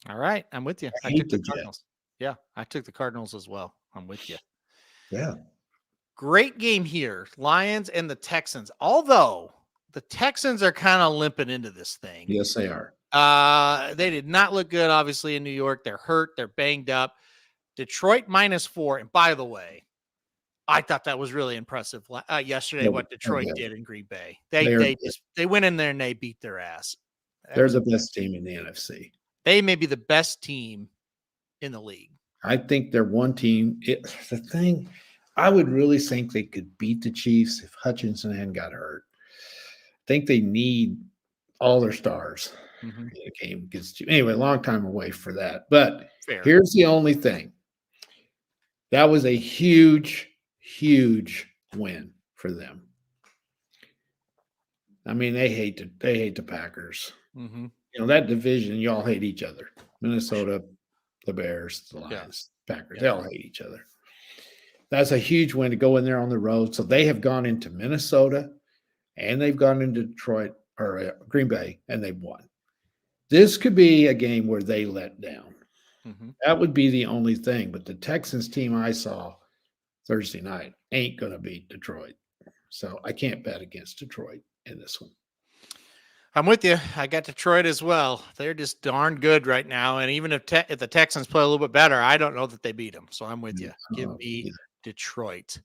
All right. I'm with you. I took the Cardinals. Yeah, I took the Cardinals as well. I'm with you. Yeah. Great game here. Lions and the Texans. Although the Texans are kind of limping into this thing. Yes, they are. They did not look good, obviously, in New York. They're hurt. They're banged up. Detroit -4. And by the way, I thought that was really impressive yesterday, what Detroit did in Green Bay. They went in there and they beat their ass. They're the best team in the NFC. They may be the best team in the league. I think they're one team. I would really think they could beat the Chiefs if Hutchinson hadn't got hurt. I think they need all their stars in the game against you. Anyway, long time away for that. But here's the only thing. That was a huge, huge win for them. I mean, they hate the Packers. Mm-hmm. You know, that division, you all hate each other. Minnesota, the Bears, the Yeah. Lions, Packers, Yeah. they all hate each other. That's a huge win to go in there on the road. So they have gone into Minnesota and they've gone into Detroit or Green Bay and they've won. This could be a game where they let down. Mm-hmm. That would be the only thing. But the Texans team I saw Thursday night ain't going to beat Detroit. So I can't bet against Detroit in this one. I'm with you. I got Detroit as well. They're just darn good right now. And even if the Texans play a little bit better, I don't know that they beat them. So I'm with you. Give me Detroit.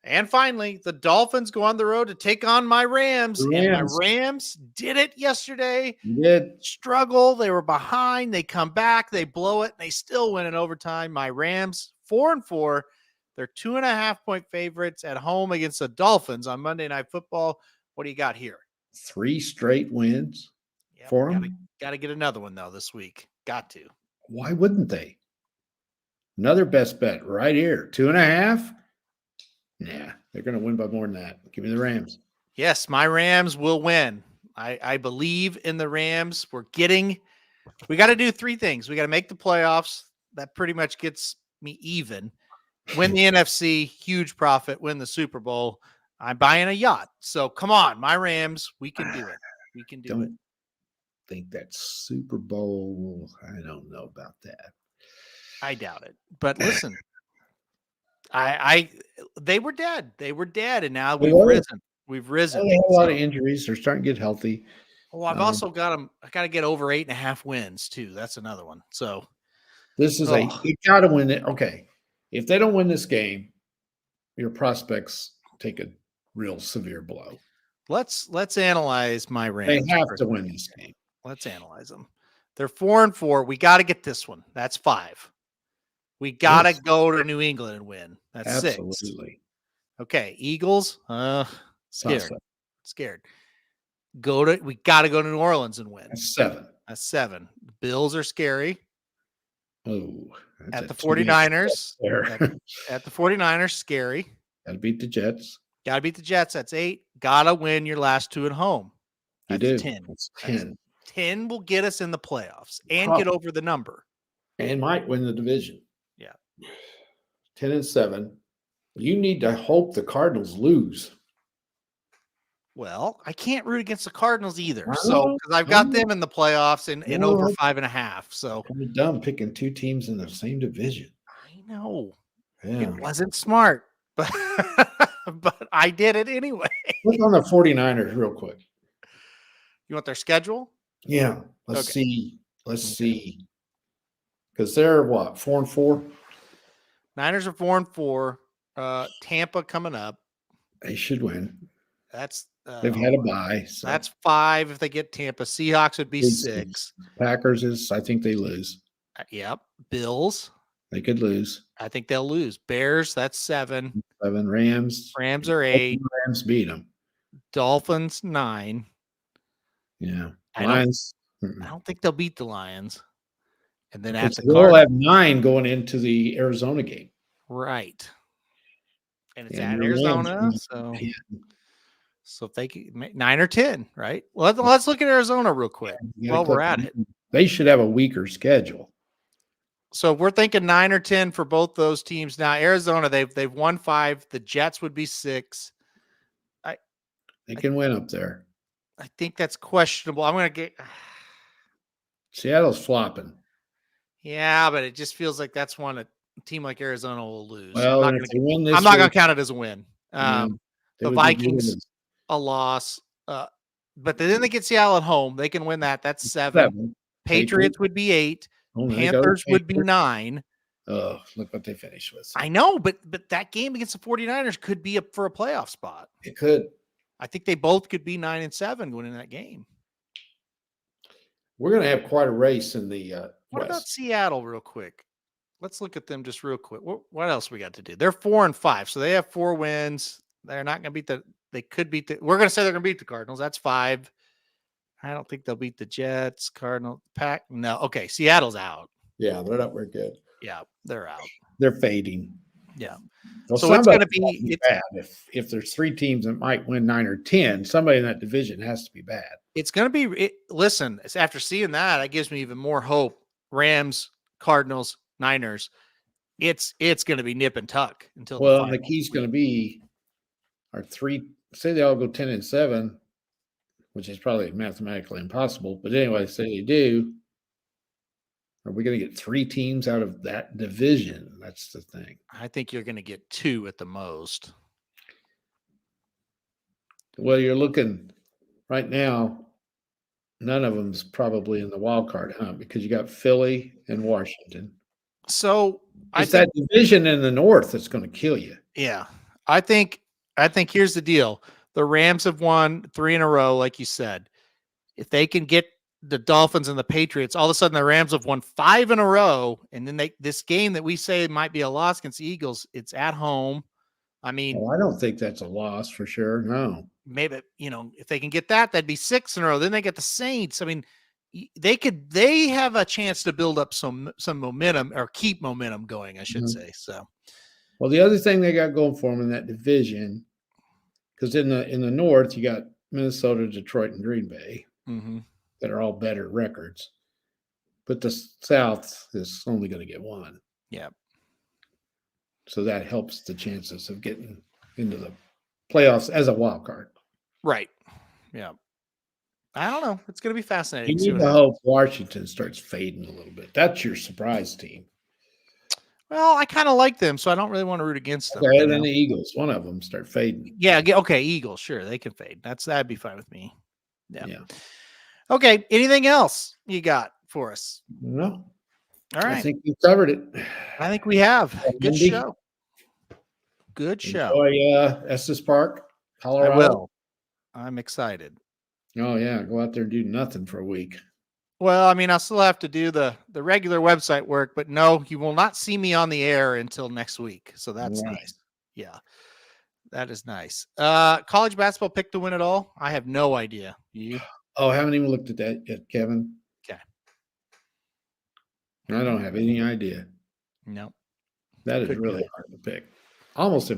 And finally, the Dolphins go on the road to take on my Rams. And my Rams did it yesterday. Did struggle. They were behind. They come back. They blow it. And they still win in overtime. My Rams 4-4. They're 2.5-point favorites at home against the Dolphins on Monday Night Football. What do you got here? 3 straight wins for them. Got to get another one though this week. Got to. Why wouldn't they? Another best bet right here. 2.5. Yeah, they're going to win by more than that. Give me the Rams. Yes, my Rams will win. I believe in the Rams. We got to do 3 things. We got to make the playoffs. That pretty much gets me even. Win the NFC, huge profit. Win the Super Bowl. I'm buying a yacht. So come on, my Rams. We can do it. We can do it. Think that Super Bowl. I don't know about that. I doubt it. But listen, they were dead. They were dead, and now we've risen. We've risen. They have a lot of injuries. They're starting to get healthy. Oh, I've also got them. I got to get over 8.5 wins too. That's another one. So this is you got to win it. Okay, if they don't win this game, your prospects take a real severe blow. Let's analyze my Rams. They have to win this game. Let's analyze them. They're 4-4. We got to get this one. That's 5. We got to go to New England and win. That's absolutely 6. Okay, Eagles. Scared. We got to go to New Orleans and win. That's 7. That's 7. The Bills are scary. Oh, at the 49ers. At the 49ers, scary. Got to beat the Jets. Got to beat the Jets. That's 8. Got to win your last 2 at home. That's 10. That's 10. 10 will get us in the playoffs and get over the number. And might win the division. Yeah. 10-7. You need to hope the Cardinals lose. Well, I can't root against the Cardinals either. So, because I've got them in the playoffs in over 5.5. So, I'm dumb picking 2 teams in the same division. I know. Yeah. It wasn't smart, but I did it anyway. Look on the 49ers real quick. You want their schedule? Yeah. Let's see. Let's see. Because they're what? 4-4? Niners are 4-4. Tampa coming up. They should win. That's they've had a bye. So. That's 5 if they get Tampa. Seahawks would be 6. Packers is, I think they lose. Yep. Bills. They could lose. I think they'll lose. Bears, that's 7. 7. Rams. Rams are 8. Rams beat them. Dolphins 9. Yeah. Lions. I don't think they'll beat the Lions. And then at the Cardinals, have 9 going into the Arizona game. Right. And it's at Arizona. So if they can 9 or 10, right? Well, let's look at Arizona real quick while we're at it. They should have a weaker schedule. So we're thinking 9 or 10 for both those teams. Now, Arizona, they've won 5. The Jets would be 6. They can win up there. I think that's questionable. I'm going to get Seattle's flopping. Yeah, but it just feels like that's one a team like Arizona will lose. Well, I'm not going to count it as a win. The Vikings, a loss. But then they get Seattle at home. They can win that. That's 7. Patriots would be 8. Panthers would be 9. Oh, look what they finished with. I know, but that game against the 49ers could be up for a playoff spot. It could. I think they both could be 9 and 7 going in that game. We're going to have quite a race in the What about Seattle real quick? Let's look at them just real quick. What else we got to do? They're 4-5, so they have 4 wins. They're not going to beat they could beat we're going to say they're going to beat the Cardinals. That's 5. I don't think they'll beat the Jets, Cardinals, Pack. No. Okay. Seattle's out. Yeah. They're not very good. Yeah. They're out. They're fading. Yeah. Well, So it's going to somebody's gotta be bad. If there's 3 teams that might win 9 or 10, somebody in that division has to be bad. it's going to be listen, after seeing that gives me even more hope. Rams, Cardinals, Niners. It's going to be nip and tuck until Well, the and the final. key's going to be our 3. Say they all go 10-7, which is probably mathematically impossible. But anyway, say they do. Are we going to get 3 teams out of that division? That's the thing. I think you're going to get 2 at the most. Well, you're looking right now. None of them's probably in the wild card hunt because you got Philly and Washington. So It's that division in the North that's going to kill you. Yeah. I think here's the deal. The Rams have won 3 in a row, like you said. If they can get the Dolphins and the Patriots, all of a sudden the Rams have won 5 in a row. And then this game that we say might be a loss against the Eagles, it's at home. I mean, I don't think that's a loss for sure. No. Maybe, if they can get that, that'd be 6 in a row. Then they get the Saints. I mean, they have a chance to build up some momentum or keep momentum going, I should say. So, well, the other thing they got going for them in that division, because in the North you got Minnesota, Detroit, and Green Bay that are all better records, but the South is only going to get 1. Yeah. So that helps the chances of getting into the playoffs as a wild card. Right. Yeah. I don't know. It's going to be fascinating. You need to hope Washington starts fading a little bit. That's your surprise team. Well, I kind of like them, so I don't really want to root against them. Okay, then the Eagles, one of them start fading. Yeah. Okay. Eagles. Sure. They can fade. That'd be fine with me. Yeah. Okay. Anything else you got for us? No. All right. I think we covered it. I think we have. Good show. Good show. Enjoy Estes Park, Colorado. I will. I'm excited. Oh yeah, go out there and do nothing for a week. Well, I mean, I'll still have to do the regular website work, but no, you will not see me on the air until next week. So that's nice. Yeah, that is nice. College basketball pick to win it all? I have no idea. You? Oh, I haven't even looked at that yet, Kevin. Okay. I don't have any idea. No. That is really hard to pick. Almost,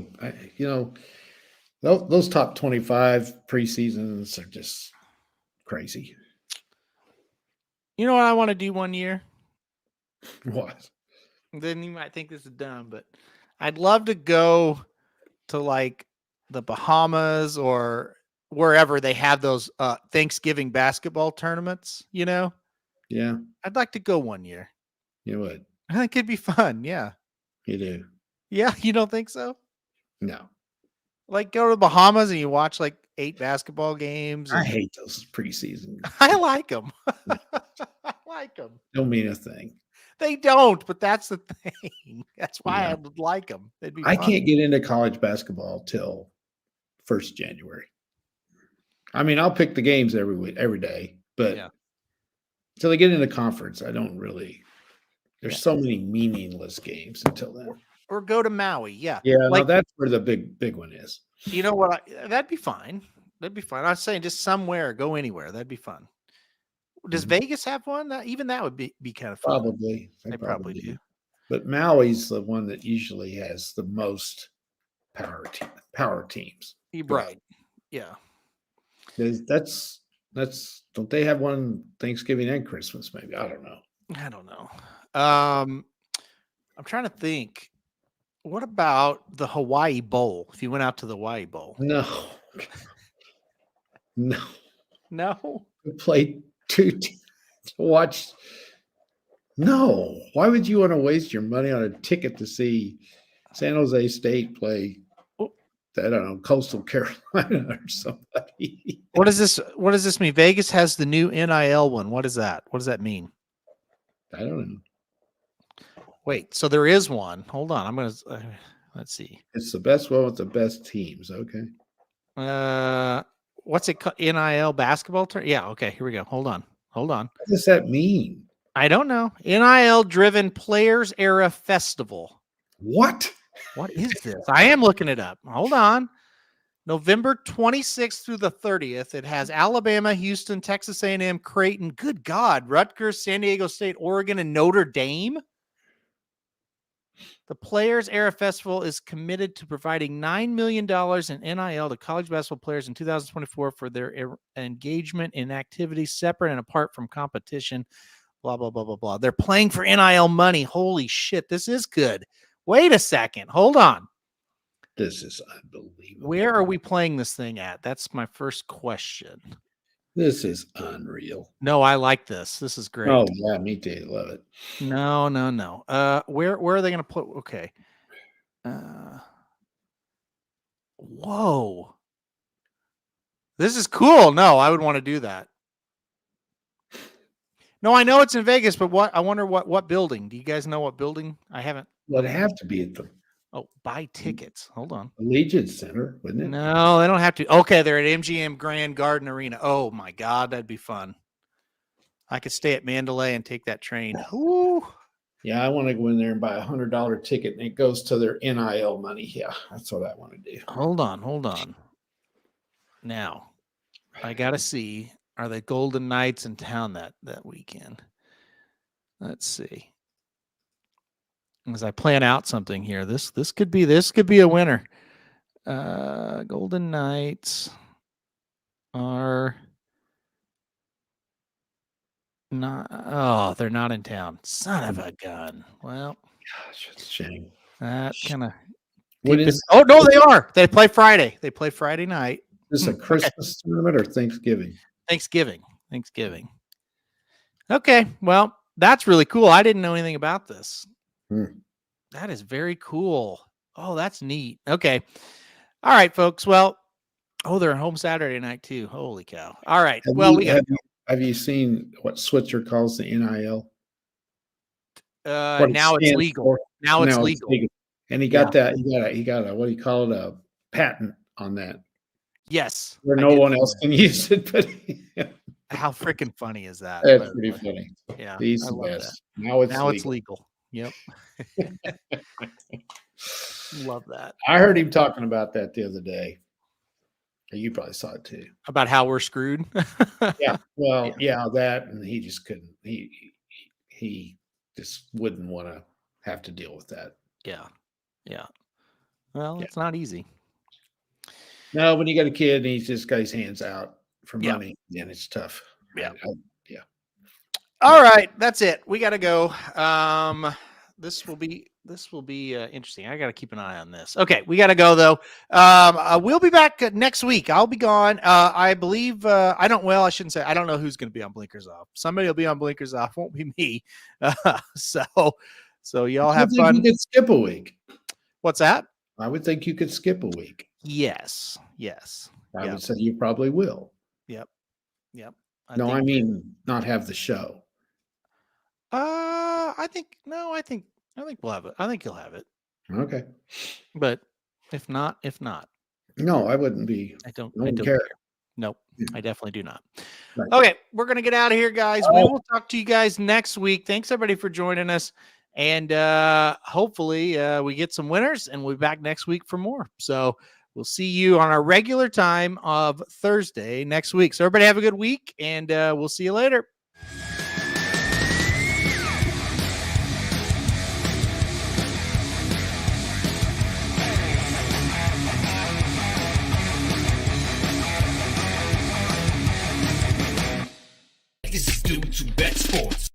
those top 25 preseasons are just crazy. You know what I want to do one year? What? Then you might think this is dumb, but I'd love to go to like the Bahamas or wherever they have those Thanksgiving basketball tournaments, Yeah. I'd like to go one year. You would? I think it'd be fun. Yeah. You do? Yeah. You don't think so? No. Like go to the Bahamas and you watch like 8 basketball games. I hate those preseason. I like them. I like them. Don't mean a thing. They don't, but that's the thing. That's why I would like them. I can't get into college basketball till 1st January. I mean, I'll pick the games every day, but until I get into conference, I don't really. There's so many meaningless games until then. Or go to Maui. Yeah. Yeah. Like, that's where the big one is. You know what? That'd be fine. That'd be fine. I was saying just somewhere, go anywhere. That'd be fun. Does Vegas have one? Even that would be kind of fun. Probably. They probably do. But Maui's the one that usually has the most power teams. Right. Yeah. That's don't they have one Thanksgiving and Christmas? Maybe. I don't know. I'm trying to think. What about the Hawaii Bowl? If you went out to the Hawaii Bowl. No. We played 2 to watch. No. Why would you want to waste your money on a ticket to see San Jose State play? I don't know, Coastal Carolina or somebody. What does this mean? Vegas has the new NIL one. What is that? What does that mean? I don't know. Wait, so there is one. Hold on. I'm going to let's see. It's the best one with the best teams. Okay. What's it called? NIL basketball turn? Yeah. Okay. Here we go. Hold on. What does that mean? I don't know. NIL driven players era festival. What is this? I am looking it up. Hold on. November 26th through the 30th. It has Alabama, Houston, Texas A&M, Creighton. Good God. Rutgers, San Diego State, Oregon, and Notre Dame. The Players Era Festival is committed to providing $9 million in NIL to college basketball players in 2024 for their engagement in activities separate and apart from competition. Blah, blah, blah, blah, blah. They're playing for NIL money. Holy shit, this is good. Wait a second. Hold on. This is unbelievable. Where are we playing this thing at? That's my first question. This is unreal. No, I like this. This is great. Oh, yeah, me too. Love it. No. Where are they going to put? Okay. Whoa. This is cool. No, I would want to do that. No, I know it's in Vegas, but I wonder what building. Do you guys know what building? I haven't. Well, it'd have to be at the buy tickets. Hold on. Allegiant Center, wouldn't it? No, they don't have to. Okay, they're at MGM Grand Garden Arena. Oh my God, that'd be fun. I could stay at Mandalay and take that train. Ooh. Yeah, I want to go in there and buy $100 ticket, and it goes to their NIL money. Yeah, that's what I want to do. Hold on. Now, I gotta see. Are the Golden Knights in town that weekend? Let's see. As I plan out something here, this could be a winner. Golden Knights are not. Oh, they're not in town. Son of a gun. Well, gosh, it's a shame. That kind of. Oh no, they are. They play Friday. They play Friday night. Is this a Christmas tournament or Thanksgiving? Thanksgiving. Okay, well, that's really cool. I didn't know anything about this. That is very cool. Oh, that's neat. Okay. All right, folks. Well, they're home Saturday night too. Holy cow. All right. Have you seen what Switzer calls the NIL? Now it's legal. Now it's legal. And he got that. He got a what do you call it? A patent on that. Yes. Where no one else can use it, but how freaking funny is that? That's pretty funny. Yeah. He's the best. Now it's legal. Yep. Love that. I heard him talking about that the other day. You probably saw it too. About how we're screwed. Yeah. Well, yeah, that, and he just couldn't. He just wouldn't want to have to deal with that. Yeah. Well, it's not easy. No, when you got a kid and he's just got his hands out for money, then it's tough. Yeah. Yeah. All right, that's it. We got to go. This will be interesting. I got to keep an eye on this. Okay, we got to go though. We'll be back next week. I'll be gone. I believe I shouldn't say. I don't know who's going to be on Blinkers Off. Somebody will be on Blinkers Off. Won't be me. So y'all have fun. You could skip a week. What's that? I would think you could skip a week. Yes. I would say you probably will. Yep. I mean not have the show. I think we'll have it. I think you'll have it. Okay. But if not. No, I wouldn't be. I don't care. Nope. I definitely do not. Right. Okay, we're gonna get out of here, guys. We will talk to you guys next week. Thanks everybody for joining us. And hopefully we get some winners and we'll be back next week for more. So we'll see you on our regular time of Thursday next week. So everybody have a good week and we'll see you later. This is due to Bet Sports.